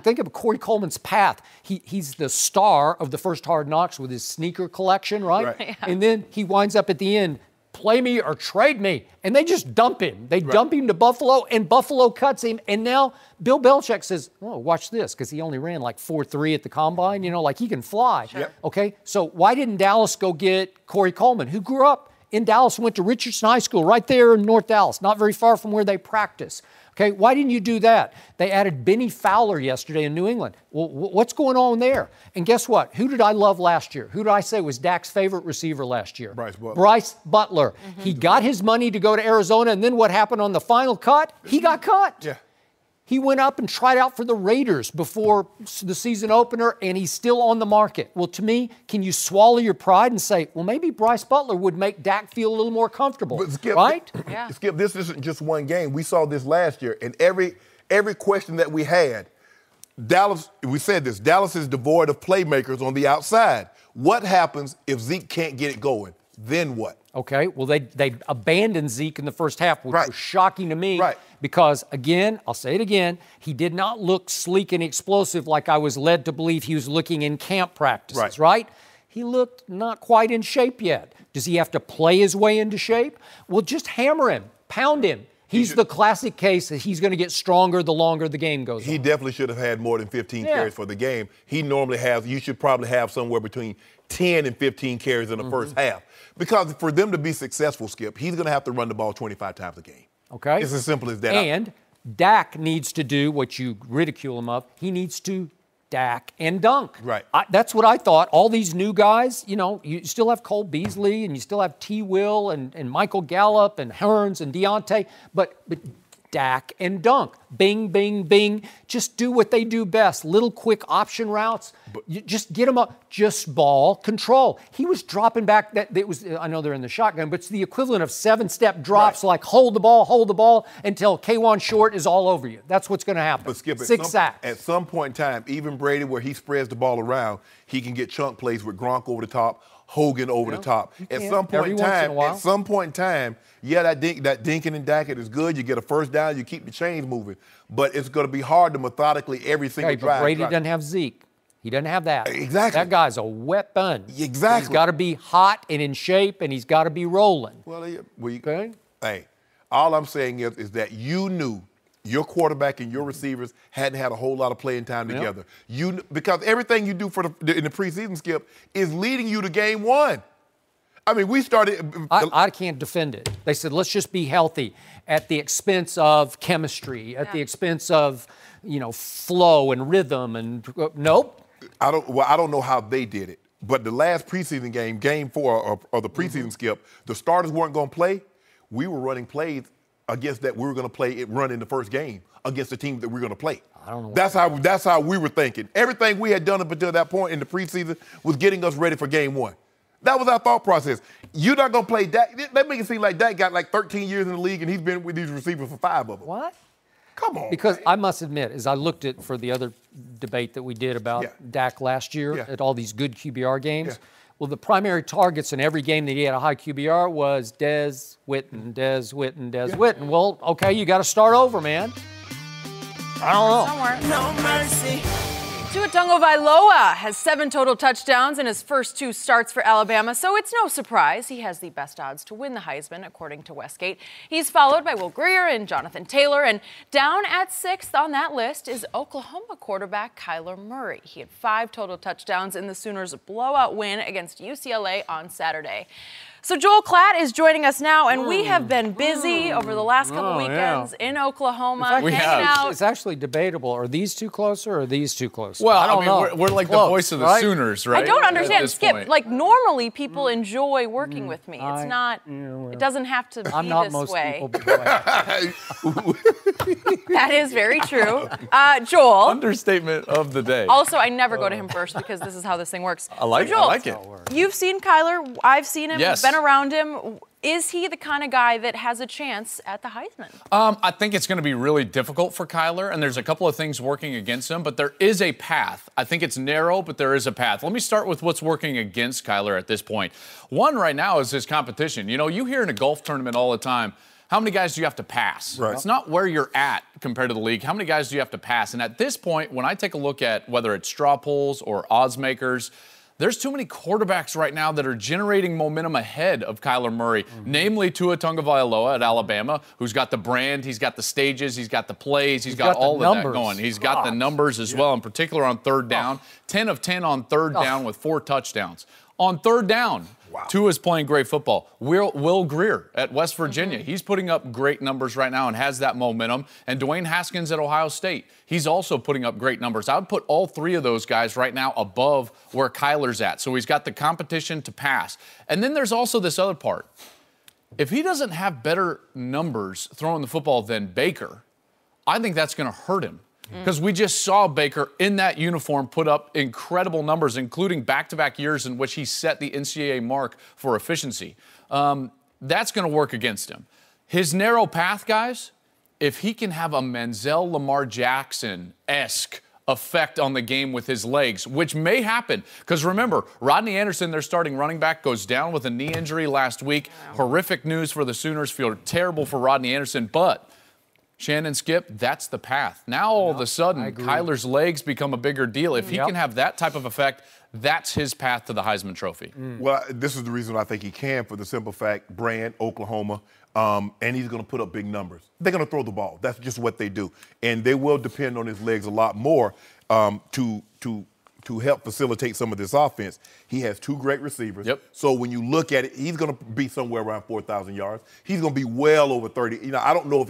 Think of Corey Coleman's path. He's the star of the first Hard Knocks with his sneaker collection, right? And then he winds up at the end, play me or trade me. And they just dump him. They dump him to Buffalo, and Buffalo cuts him. And now Bill Belichick says, oh, watch this, because he only ran like 4.3 at the combine, like he can fly. Okay, so why didn't Dallas go get Corey Coleman, who grew up in Dallas, went to Richardson High School right there in North Dallas, not very far from where they practice? Okay, why didn't you do that? They added Benny Fowler yesterday in New England. Well, what's going on there? And guess what? Who did I love last year? Who did I say was Dak's favorite receiver last year? Bryce Butler. He got his money to go to Arizona, and then what happened on the final cut? He got cut. He went up and tried out for the Raiders before the season opener, and he's still on the market. Well, to me, can you swallow your pride and say, well, maybe Bryce Butler would make Dak feel a little more comfortable, but Skip, right? Yeah. Skip, this isn't just one game. We saw this last year, and every question that we had, Dallas, we said this, Dallas is devoid of playmakers on the outside. What happens if Zeke can't get it going? Then what? Okay, well, they abandoned Zeke in the first half, which was shocking to me. Right. Because, again, I'll say it again, he did not look sleek and explosive like I was led to believe he was looking in camp practices, right? He looked not quite in shape yet. Does he have to play his way into shape? Well, just hammer him, pound him. He's the classic case that he's going to get stronger the longer the game goes on. He definitely should have had more than 15 carries for the game. He normally has, you should probably have somewhere between 10 and 15 carries in the first half. Because for them to be successful, Skip, he's going to have to run the ball 25 times a game. Okay. It's as simple as that. And Dak needs to do what you ridicule him of. He needs to Dak and dunk. Right. That's what I thought. All these new guys, you know, you still have Cole Beasley and you still have T. Will and Michael Gallup and Hearns and Deontay, but Dak and dunk. Bing, bing, bing. Just do what they do best. Little quick option routes. You just get them up. Just ball control. He was dropping back. I know they're in the shotgun, but it's the equivalent of 7-step drops, like hold the ball until K1 Short is all over you. That's what's going to happen. But Skip, 6 sacks. At some point in time, even Brady, where he spreads the ball around, he can get chunk plays with Gronk over the top, Hogan over the top. At some point in time, yeah, that dinking and dacking is good. You get a first down, you keep the chains moving. But it's going to be hard to methodically every single drive. But Brady doesn't have Zeke. He doesn't have that. Exactly. That guy's a weapon. Exactly. He's got to be hot and in shape, and he's got to be rolling. Hey, all I'm saying is that you knew your quarterback and your receivers hadn't had a whole lot of playing time together. Because everything you do in the preseason, Skip, is leading you to game one. I mean, we started. I can't defend it. They said, let's just be healthy at the expense of chemistry, at the expense of, flow and rhythm. And nope. I don't know how they did it. But the last preseason game 4 of the preseason, Skip, the starters weren't going to play. We were running plays against that we were going to run in the first game against the team that we were going to play. I don't know. That's how we were thinking. Everything we had done up until that point in the preseason was getting us ready for game one. That was our thought process. You're not going to play Dak. That makes it seem like Dak got like 13 years in the league and he's been with these receivers for 5 of them. What? Come on. Because man. I must admit, as I looked at for the other debate that we did about Dak last year at all these good QBR games, well, the primary targets in every game that he had a high QBR was Dez Witten, Dez Witten, Dez Witten. Well, okay, you got to start over, man. I don't know. Somewhere. No mercy. Tua Tagovailoa has 7 total touchdowns in his first 2 starts for Alabama, so it's no surprise he has the best odds to win the Heisman, according to Westgate. He's followed by Will Grier and Jonathan Taylor, and down at 6th on that list is Oklahoma quarterback Kyler Murray. He had 5 total touchdowns in the Sooners' blowout win against UCLA on Saturday. So Joel Klatt is joining us now, and we have been busy over the last couple weekends in Oklahoma, hanging out. It's actually debatable. Are these two closer or are these two closer? Well, I mean, we're like the voice of the Sooners, right? I don't understand, Skip. Like, normally people enjoy working with me. It's not, it doesn't have to be I'm not this most way. people. That is very true. Joel. Understatement of the day. Also, I never go to him first because this is how this thing works. I like it. You've seen Kyler. I've seen him. Yes. Been around him. Is he the kind of guy that has a chance at the Heisman? I think it's going to be really difficult for Kyler, and there's a couple of things working against him, but there is a path. I think it's narrow, but there is a path. Let me start with what's working against Kyler at this point. One right now is his competition. You hear in a golf tournament all the time, how many guys do you have to pass? Right. It's not where you're at compared to the league. How many guys do you have to pass? And at this point, when I take a look at whether it's straw polls or odds makers, there's too many quarterbacks right now that are generating momentum ahead of Kyler Murray, namely Tua Tagovailoa at Alabama, who's got the brand, he's got the stages, he's got the plays, he's got all of that going. He's got the numbers as well, in particular on 3rd down. 10 of 10 on 3rd down with 4 touchdowns. On 3rd down, Tua's playing great football. Will Grier at West Virginia, he's putting up great numbers right now and has that momentum. And Dwayne Haskins at Ohio State, he's also putting up great numbers. I would put all 3 of those guys right now above where Kyler's at. So he's got the competition to pass. And then there's also this other part. If he doesn't have better numbers throwing the football than Baker, I think that's going to hurt him. Because we just saw Baker in that uniform put up incredible numbers, including back-to-back years in which he set the NCAA mark for efficiency. That's going to work against him. His narrow path, guys, if he can have a Manziel Lamar Jackson-esque effect on the game with his legs, which may happen. Because remember, Rodney Anderson, their starting running back, goes down with a knee injury last week. Horrific news for the Sooners. Feel terrible for Rodney Anderson, but Shannon, Skip, that's the path. Now, all of a sudden, Kyler's legs become a bigger deal. If he can have that type of effect, that's his path to the Heisman Trophy. Well, this is the reason I think he can, for the simple fact, brand, Oklahoma, and he's going to put up big numbers. They're going to throw the ball. That's just what they do. And they will depend on his legs a lot more to help facilitate some of this offense. He has 2 great receivers. So when you look at it, he's going to be somewhere around 4,000 yards. He's going to be well over 30. You know, I don't know if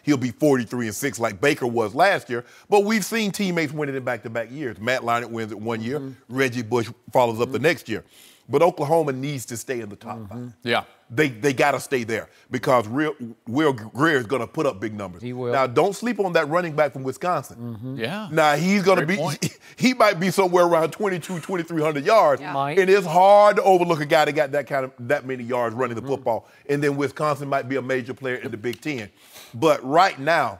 he'll be 43-6 like Baker was last year, but we've seen teammates win it in back-to-back years. Matt Leinart wins it one year. Reggie Bush follows up the next year. But Oklahoma needs to stay in the top 5. Yeah. They got to stay there because Will Greer is going to put up big numbers. He will. Now, don't sleep on that running back from Wisconsin. Yeah. Now, he's going to be – he might be somewhere around 2,300 yards. And it's hard to overlook a guy that got that many yards running the football. And then Wisconsin might be a major player in the Big Ten. But right now,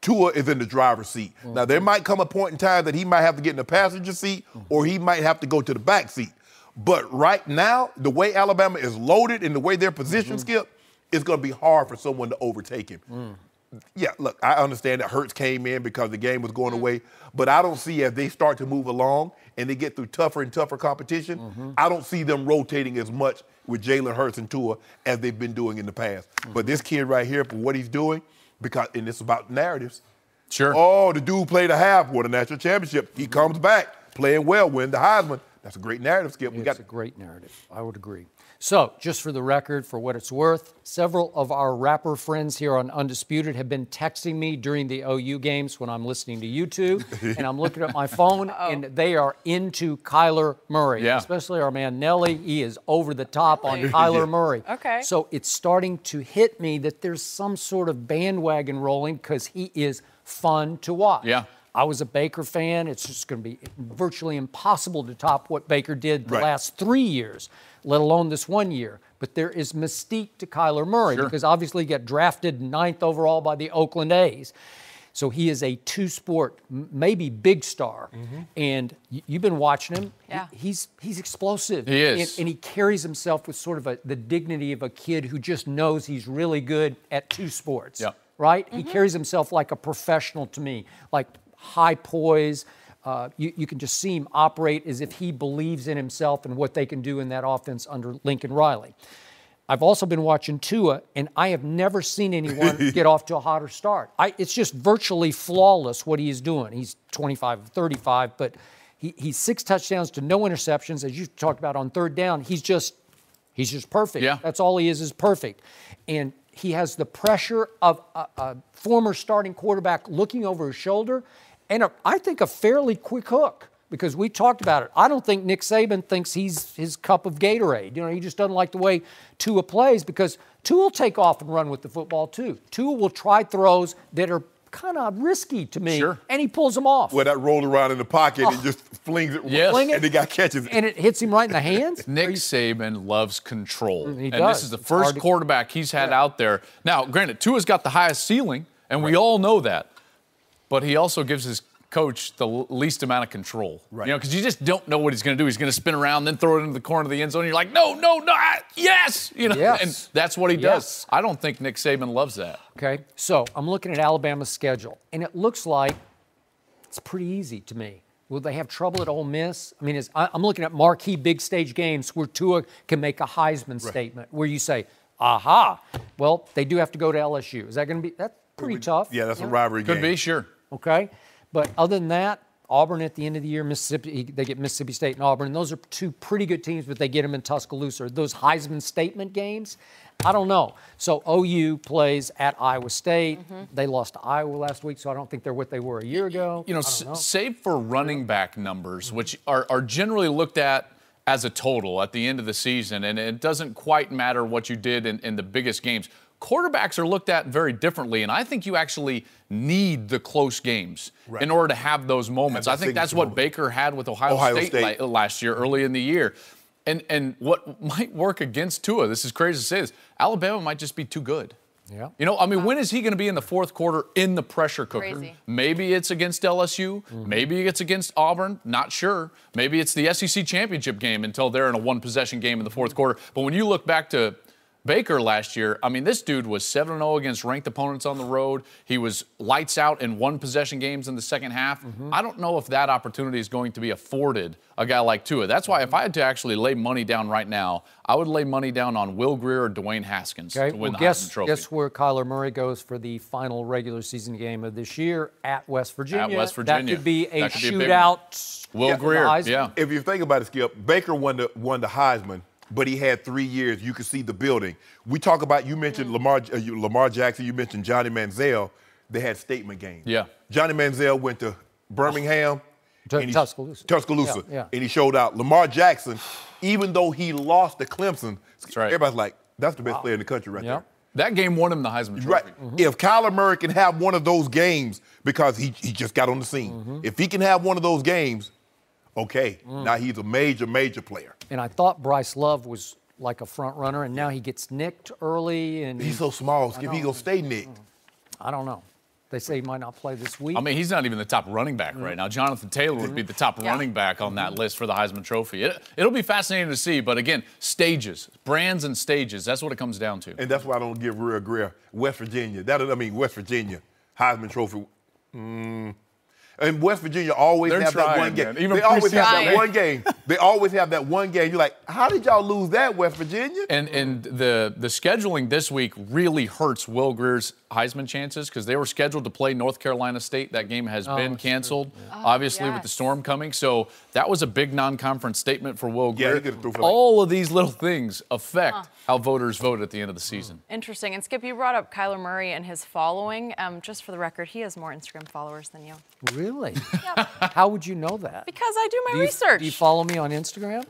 Tua is in the driver's seat. Now, there might come a point in time that he might have to get in the passenger seat or he might have to go to the back seat. But right now, the way Alabama is loaded and the way their position, Skip, it's going to be hard for someone to overtake him. Yeah, look, I understand that Hurts came in because the game was going away, but I don't see as they start to move along and they get through tougher and tougher competition, I don't see them rotating as much with Jalen Hurts and Tua as they've been doing in the past. But this kid right here, for what he's doing, and it's about narratives. Sure. Oh, the dude played a half, won a national championship. He comes back, playing well, win the Heisman. That's a great narrative, Skip. It's a great narrative. I would agree. So, just for the record, for what it's worth, several of our rapper friends here on Undisputed have been texting me during the OU games when I'm listening to YouTube, and I'm looking at my phone, and they are into Kyler Murray, especially our man Nelly. He is over the top on Kyler Murray. So, it's starting to hit me that there's some sort of bandwagon rolling because he is fun to watch. I was a Baker fan. It's just going to be virtually impossible to top what Baker did the last 3 years, let alone this 1 year. But there is mystique to Kyler Murray because obviously he got drafted 9th overall by the Oakland A's. So he is a 2-sport, maybe big star. And you've been watching him. He's explosive. He is. And he carries himself with sort of the dignity of a kid who just knows he's really good at 2 sports. Right? He carries himself like a professional to me, like high poise. You can just see him operate as if he believes in himself and what they can do in that offense under Lincoln Riley. I've also been watching Tua, and I have never seen anyone get off to a hotter start. It's just virtually flawless what he is doing. He's 25 of 35, but he's 6 touchdowns to no interceptions. As you talked about on 3rd down, he's just perfect. That's all he is perfect. And he has the pressure of a former starting quarterback looking over his shoulder, and I think a fairly quick hook, because we talked about it. I don't think Nick Saban thinks he's his cup of Gatorade. You know, he just doesn't like the way Tua plays, because Tua will take off and run with the football too. Tua will try throws that are kind of risky to me, and he pulls them off. Well, that rolled around in the pocket and just flings it, and the guy catches it. And it hits him right in the hands. Nick Saban loves control. He and does. This is the first quarterback he's had out there. Now, granted, Tua's got the highest ceiling, and we all know that. But he also gives his coach the least amount of control. You know, because you just don't know what he's going to do. He's going to spin around, then throw it into the corner of the end zone. And you're like, no, yes! You know, and that's what he does. I don't think Nick Saban loves that. Okay, so I'm looking at Alabama's schedule, and it looks like it's pretty easy to me. Will they have trouble at Ole Miss? I mean, I'm looking at marquee big stage games where Tua can make a Heisman statement, where you say, aha, well, they do have to go to LSU. Is that going to be – that's pretty tough. Yeah, that's a rivalry game. Could be, sure. Okay, but other than that, Auburn at the end of the year, Mississippi, they get Mississippi State and Auburn. And those are 2 pretty good teams, but they get them in Tuscaloosa. Those Heisman statement games, I don't know. So OU plays at Iowa State. They lost to Iowa last week, so I don't think they're what they were a year ago. You know, save for running back numbers, which are generally looked at as a total at the end of the season, and it doesn't quite matter what you did in the biggest games. quarterbacks are looked at very differently, and I think you actually need the close games in order to have those moments. I think that's what Baker had with Ohio State last year, early in the year. And what might work against Tua, this is crazy to say this, Alabama might just be too good. Yeah. You know, I mean, when is he going to be in the fourth quarter in the pressure cooker? Crazy. Maybe it's against LSU. Maybe it's against Auburn. Not sure. Maybe it's the SEC championship game until they're in a one-possession game in the fourth quarter. But when you look back to Baker last year, I mean, this dude was 7-0 against ranked opponents on the road. He was lights out in one-possession games in the second half. I don't know if that opportunity is going to be afforded a guy like Tua. That's why if I had to actually lay money down right now, I would lay money down on Will Grier or Dwayne Haskins to win the Heisman Trophy. Guess where Kyler Murray goes for the final regular season game of this year at West Virginia. At West Virginia. That could be a shootout. Will Grier, yeah. If you think about it, Skip, Baker won the Heisman, but he had 3 years. You could see the building. We talk about, you mentioned Lamar Jackson, you mentioned Johnny Manziel. They had statement games. Yeah. Johnny Manziel went to Birmingham. Tuscaloosa. And he showed out. Lamar Jackson, even though he lost to Clemson, right. Everybody's like, that's the best player in the country right there. That game won him the Heisman Trophy. Right. If Kyler Murray can have one of those games, because he just got on the scene, if he can have one of those games, okay, now he's a major, major player. And I thought Bryce Love was like a front runner, and now he gets nicked early. And he's so small, Skip, he's going to stay nicked. I don't know. They say he might not play this week. I mean, he's not even the top running back right now. Jonathan Taylor would be the top running back on that list for the Heisman Trophy. It'll be fascinating to see, but again, stages, brands and stages, that's what it comes down to. And that's why I don't give Will Grier West Virginia. West Virginia, Heisman Trophy. And West Virginia always have that one game. They always have that one game. They always have that one game. You're like, how did y'all lose that, West Virginia? And the scheduling this week really hurts Will Grier's Heisman chances because they were scheduled to play North Carolina State. That game has been canceled, obviously, with the storm coming. So that was a big non-conference statement for Will Grier. All of these little things affect how voters vote at the end of the season. Interesting. And Skip, you brought up Kyler Murray and his following. Just for the record, he has more Instagram followers than you. Really? Yep. How would you know that? Because I do my research. Do you follow me on Instagram?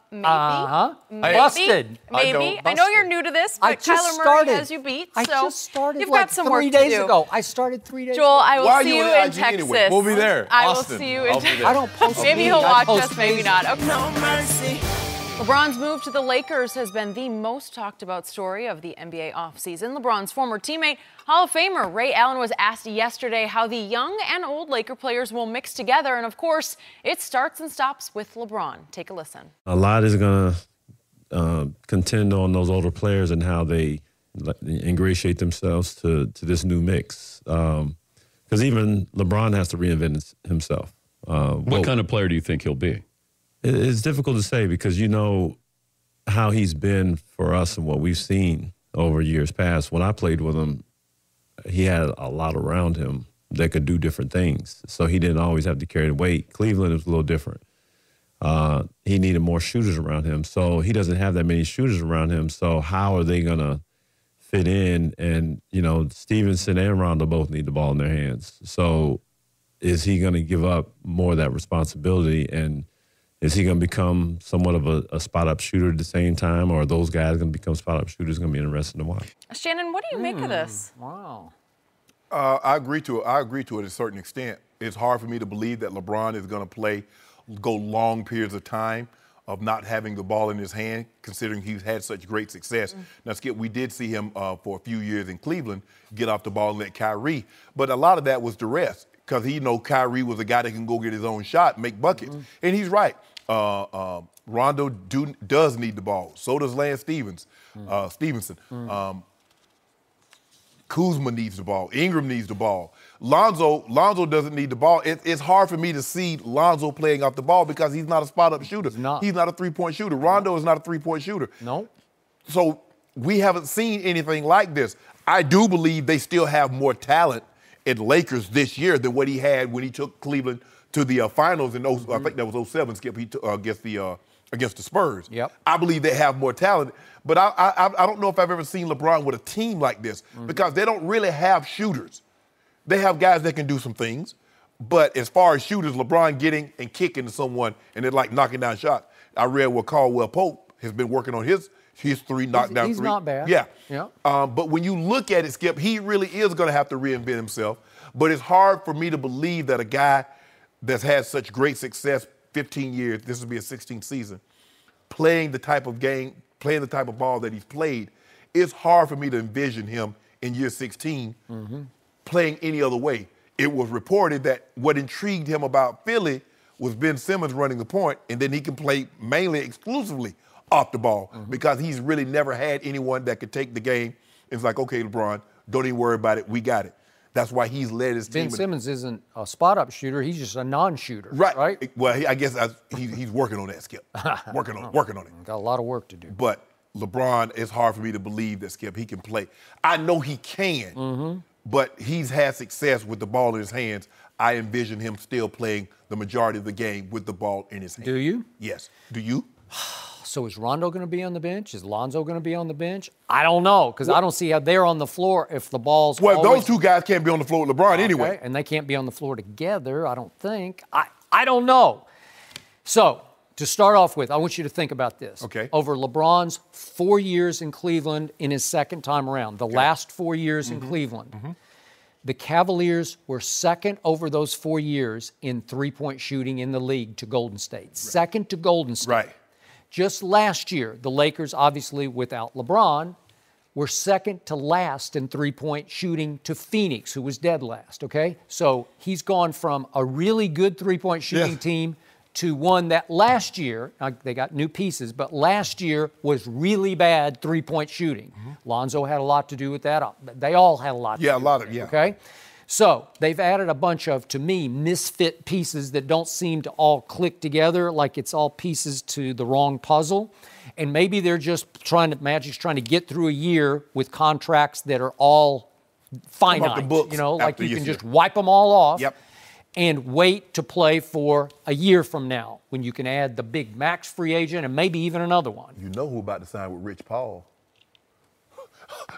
Maybe. Busted. Maybe. I know you're new to this, but Kyler Murray has you beat. I just started. You've got some work to do. 3 days ago. I started 3 days ago. Joel, I will see you in Texas. Anyway? We'll be there. I will see you in Texas. I don't post. Maybe he'll watch us, maybe not. Okay. No mercy. LeBron's move to the Lakers has been the most talked about story of the NBA offseason. LeBron's former teammate, Hall of Famer Ray Allen, was asked yesterday how the young and old Laker players will mix together. And of course, it starts and stops with LeBron. Take a listen. A lot is going to contend on those older players and how they ingratiate themselves to this new mix. Because even LeBron has to reinvent himself. What kind of player do you think he'll be? It's difficult to say because you know how he's been for us and what we've seen over years past. When I played with him, he had a lot around him that could do different things. So he didn't always have to carry the weight. Cleveland was a little different. He needed more shooters around him. So he doesn't have that many shooters around him. So how are they going to fit in? And, you know, Stevenson and Rondo both need the ball in their hands. So is he going to give up more of that responsibility, and is he going to become somewhat of a spot-up shooter at the same time, or are those guys going to become spot-up shooters? Going to be interesting to watch. Shannon, what do you make of this? Wow. I agree to it. I agree to it to a certain extent. It's hard for me to believe that LeBron is going to go long periods of time of not having the ball in his hand, considering he's had such great success. Now, Skip, we did see him for a few years in Cleveland get off the ball and let Kyrie, but a lot of that was duress because Kyrie was a guy that can go get his own shot, make buckets, and he's right. Rondo does need the ball. So does Lance Stevenson. Kuzma needs the ball. Ingram needs the ball. Lonzo doesn't need the ball. It's hard for me to see Lonzo playing off the ball because he's not a spot-up shooter. He's not a three-point shooter. Rondo is not a three-point shooter. No. So we haven't seen anything like this. I do believe they still have more talent in Lakers this year than what he had when he took Cleveland to the finals in I think that was 07, Skip, he took against the Spurs. Yep. I believe they have more talent, but I don't know if I've ever seen LeBron with a team like this because they don't really have shooters. They have guys that can do some things, but as far as shooters, LeBron getting and kicking to someone and then like knocking down shots. I read where Caldwell Pope has been working on his His 3 knockdown. He's not bad. Yeah. Yeah. But when you look at it, Skip, he really is going to have to reinvent himself. But it's hard for me to believe that a guy that's had such great success, 15 years, this will be his 16th season, playing the type of game, playing the type of ball that he's played, it's hard for me to envision him in year 16 playing any other way. It was reported that what intrigued him about Philly was Ben Simmons running the point, and then he can play mainly exclusively off the ball because he's really never had anyone that could take the game. It's like, okay, LeBron, don't even worry about it. We got it. That's why he's led his team. Ben Simmons isn't a spot-up shooter. He's just a non-shooter. Right. Well, I guess he's working on that, Skip. working on it. Got a lot of work to do. But LeBron, it's hard for me to believe that, Skip, he can play. I know he can, but he's had success with the ball in his hands. I envision him still playing the majority of the game with the ball in his hands. Do you? Yes. Do you? So is Rondo going to be on the bench? Is Lonzo going to be on the bench? I don't know, because I don't see how they're on the floor if the ball's those two guys can't be on the floor with LeBron anyway. And they can't be on the floor together, I don't think. I don't know. So, to start off with, I want you to think about this. Okay. Over LeBron's 4 years in Cleveland in his second time around, the last 4 years in Cleveland, the Cavaliers were second over those 4 years in three-point shooting in the league to Golden State. Second to Golden State. Right. Just last year, the Lakers, obviously without LeBron, were second to last in three-point shooting to Phoenix, who was dead last, okay? So he's gone from a really good three-point shooting team to one that last year, they got new pieces, but last year was really bad three-point shooting. Lonzo had a lot to do with that. They all had a lot to do with it, okay? So they've added a bunch of, to me, misfit pieces that don't seem to all click together, like it's all pieces to the wrong puzzle. And maybe they're just Magic's trying to get through a year with contracts that are all finite. You know, like you can just wipe them all off and wait to play for a year from now when you can add the big max free agent and maybe even another one. You know who about to sign with Rich Paul?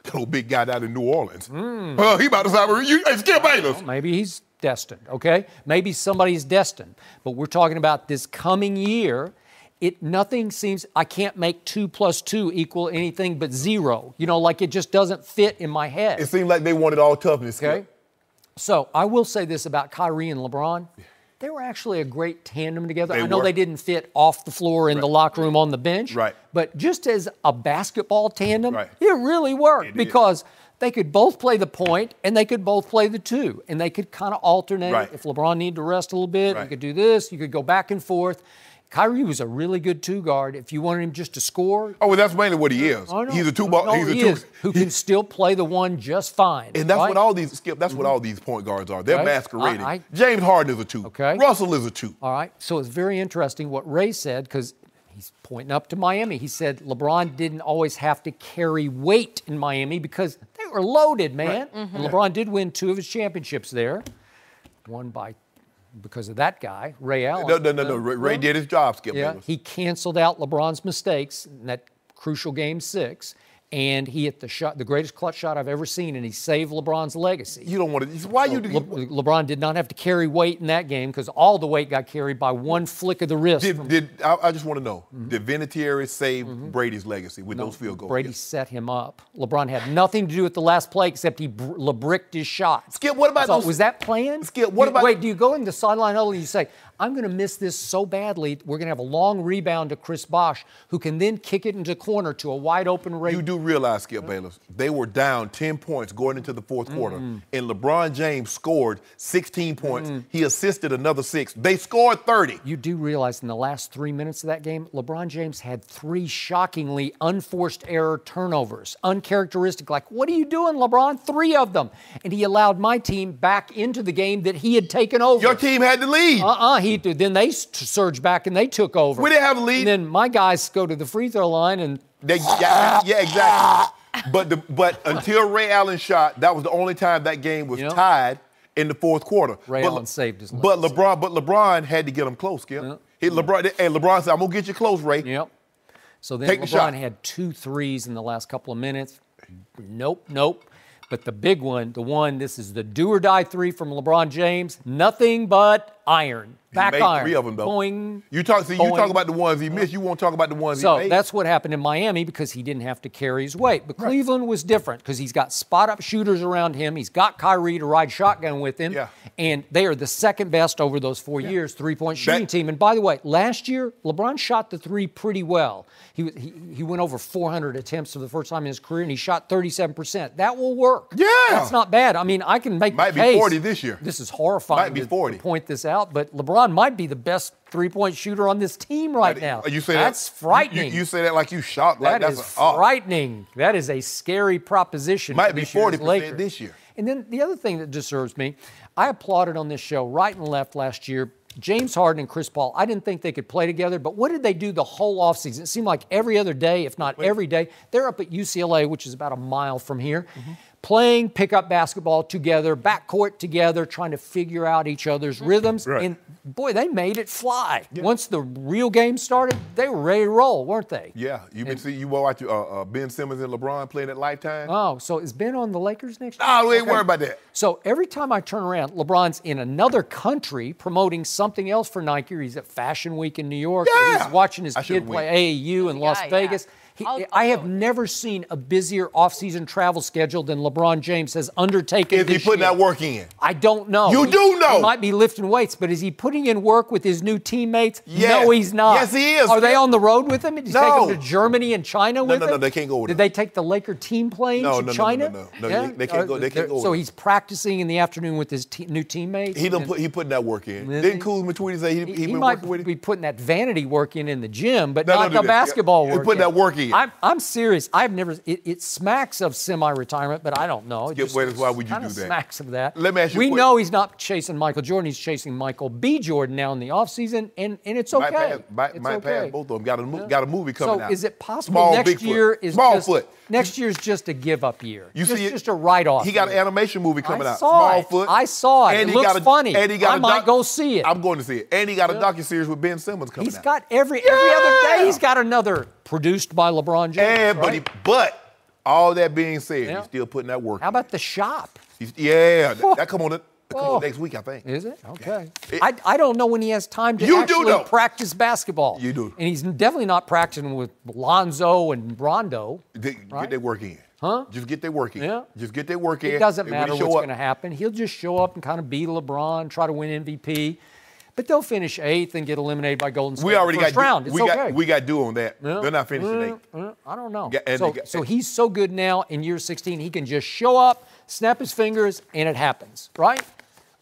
That old big guy down in New Orleans. He about to sign with you. Hey, Skip Bayless. Maybe he's destined, okay? Maybe somebody's destined. But we're talking about this coming year. Nothing seems, I can't make 2 + 2 equal anything but 0. You know, like it just doesn't fit in my head. It seemed like they wanted all toughness. Okay? So I will say this about Kyrie and LeBron. They were actually a great tandem together. I know they didn't fit off the floor in the locker room on the bench. But just as a basketball tandem, it really worked because they could both play the point and they could both play the 2. And they could kind of alternate. If LeBron needed to rest a little bit, you could do this. You could go back and forth. Kyrie was a really good 2 guard. If you wanted him just to score. Oh, well, that's mainly what he is. He's a 2 ball. He's a 2 who can still play the 1 just fine. And that's what all these Skip. That's what all these point guards are. They're masquerading. James Harden is a 2. Russell is a 2. All right. So it's very interesting what Ray said because he's pointing up to Miami. He said LeBron didn't always have to carry weight in Miami because they were loaded, man. And LeBron did win 2 of his championships there. One because of that guy, Ray Allen. No. Ray did his job, Skip. He canceled out LeBron's mistakes in that crucial Game 6, and he hit the greatest clutch shot I've ever seen, and he saved LeBron's legacy. You don't want to. Why you? LeBron did not have to carry weight in that game because all the weight got carried by one flick of the wrist. I just want to know, did Vinatieri save Brady's legacy with those field goals? Brady set him up. LeBron had nothing to do with the last play except he bricked his shot. Skip, what about those? Was that planned? Skip, what about? Wait, do you go in the sideline huddle and you say, I'm going to miss this so badly, we're going to have a long rebound to Chris Bosh, who can then kick it into the corner to a wide open Ray. You do realize, Skip Bayless, they were down 10 points going into the fourth quarter, and LeBron James scored 16 points. He assisted another 6. They scored 30. You do realize in the last 3 minutes of that game, LeBron James had 3 shockingly unforced error turnovers. Uncharacteristic, like, what are you doing, LeBron? 3 of them. And he allowed my team back into the game that he had taken over. Your team had the lead. Then they surged back and they took over. We didn't have a lead. And then my guys go to the free throw line and exactly. But until Ray Allen shot, that was the only time that game was tied in the fourth quarter. Allen saved his life. But LeBron had to get him close, Skip. LeBron said, "I'm gonna get you close, Ray." Yep. So then LeBron had 2 threes in the last couple of minutes. Nope. But the big one, this is the do-or-die 3 from LeBron James. Nothing but iron. Back made iron. 3 of them, though. Boing, You talk boing. about the ones he missed. You won't talk about the ones he So made. that's what happened in Miami because he didn't have to carry his weight. But Cleveland was different because he's got spot-up shooters around him. He's got Kyrie to ride shotgun with him. Yeah. And they are the second best over those 4 years three-point shooting team. And by the way, last year, LeBron shot the three pretty well. He went over 400 attempts for the first time in his career, and he shot 37%. That will work. Yeah. That's not bad. I mean, I can make Might the case. be 40 this year. This is horrifying Might be to 40. point this out, but LeBron might be the best three-point shooter on this team right now. You say that's frightening. You say that like you shocked. Like That is frightening. That is a scary proposition. Might for be this year's 40% Lakers. this year. And then the other thing that disturbs me, I applauded on this show right and left last year. James Harden and Chris Paul, I didn't think they could play together, but what did they do the whole offseason? It seemed like every other day, if not every day, they're up at UCLA, which is about a mile from here, playing pickup basketball together, backcourt together, trying to figure out each other's rhythms. Right. And boy, they made it fly. Once the real game started, they were ready to roll, weren't they? Yeah, you watch Ben Simmons and LeBron playing at Lifetime. Oh, so is Ben on the Lakers next year? No, we ain't worried about that. So every time I turn around, LeBron's in another country promoting something else for Nike. He's at Fashion Week in New York. Yeah. He's watching his I kid should've play AAU in Las Vegas. I have never seen a busier off-season travel schedule than LeBron James has undertaken Is he this putting year. that work in? I don't know. You do know. He might be lifting weights, but is he putting in work with his new teammates? Yes. No, he's not. Yes, he is. Are they on the road with him? Did he take No. them to Germany and China with him? No, they can't go over Did there. they take the Laker team planes No, to no, China? no. They can't go. They can't go. So over he's practicing in the afternoon with his new teammates? He putting that work in. Really? Didn't Kuzma tweet and say he been might working with him? be putting that vanity work in the gym, but No, not don't the do that. basketball He's work. putting that work in. I'm serious. I've never. It smacks of semi-retirement, but I don't know. Skip, why would you do that? Smacks of that. Let me ask you a We question. know he's not chasing Michael Jordan. He's chasing Michael B. Jordan now in the offseason, and it's okay. Might pass both of them. Got a movie coming out. So is it possible Small, next Bigfoot. year is Small just, foot? Next year's just a give-up year? You see it? Just a write-off. He got an year. animation movie coming out. Saw Small it. foot. I saw it. And It he looks got a, funny. And he got I might go see it. I'm going to see it. And he got a docuseries with Ben Simmons coming He's out. got every other day. He's got another produced by LeBron James. And but all that being said, Yeah. he's still putting that work. How about the shop? That come on next week, I think. Is it? Okay. Yeah. I don't know when he has time to You do actually know. practice basketball. You do. And he's definitely not practicing with Lonzo and Rondo. Get Right? their work in. Huh? Just get their work in. Yeah. Just get their work in. It doesn't And when matter he show what's up- going to happen. He'll just show up and kind of beat LeBron, try to win MVP. But they'll finish 8th and get eliminated by Golden State. We already first got round. It's okay. we got due on that. Yeah. They're not finishing 8th. I don't know. And So he's so good now in year 16, he can just show up, snap his fingers, and it happens, right?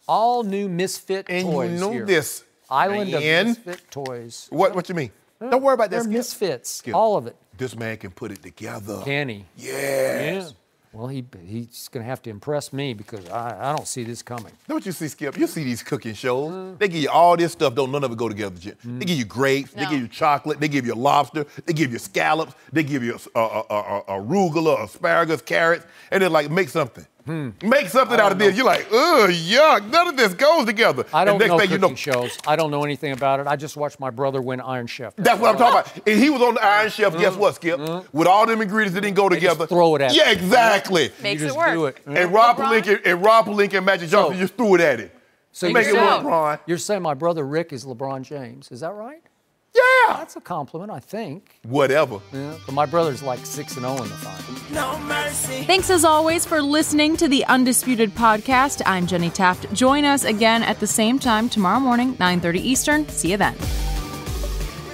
All new misfit And toys you know here. this, Island man. of misfit toys. What you mean? Don't worry about that. They're Skip. misfits, Skip. all of it. This man can put it together. Can he? Yes. Yeah. Well, he's going to have to impress me because I don't see this coming. Don't you see, Skip? You see these cooking shows. They give you all this stuff. None of it go together, Jim. They give you grapes. They give you chocolate. They give you lobster. They give you scallops. They give you arugula, asparagus, carrots. And they're like, make something. Make something out of this. You're like, ugh, yuck. None of this goes together. I don't and know next thing cooking shows. I don't know anything about it. I just watched my brother win Iron Chef. That's what I'm talking about. And he was on the Iron Chef, guess what, Skip? With all them ingredients that didn't go together. throw it at Yeah, you. exactly. Makes You it just work. do it. And Rob Palinka and Magic Johnson just threw it at him. So Make it you're work, saying- Ron. You're saying my brother Rick is LeBron James. Is that right? Yeah. That's a compliment, I think. Whatever. Yeah. But my brother's like 6-0 in the final. Thanks as always for listening to the Undisputed podcast. I'm Jenny Taft. Join us again at the same time tomorrow morning, 9:30 Eastern. See you then.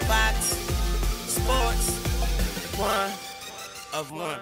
Fox Sports, one of one.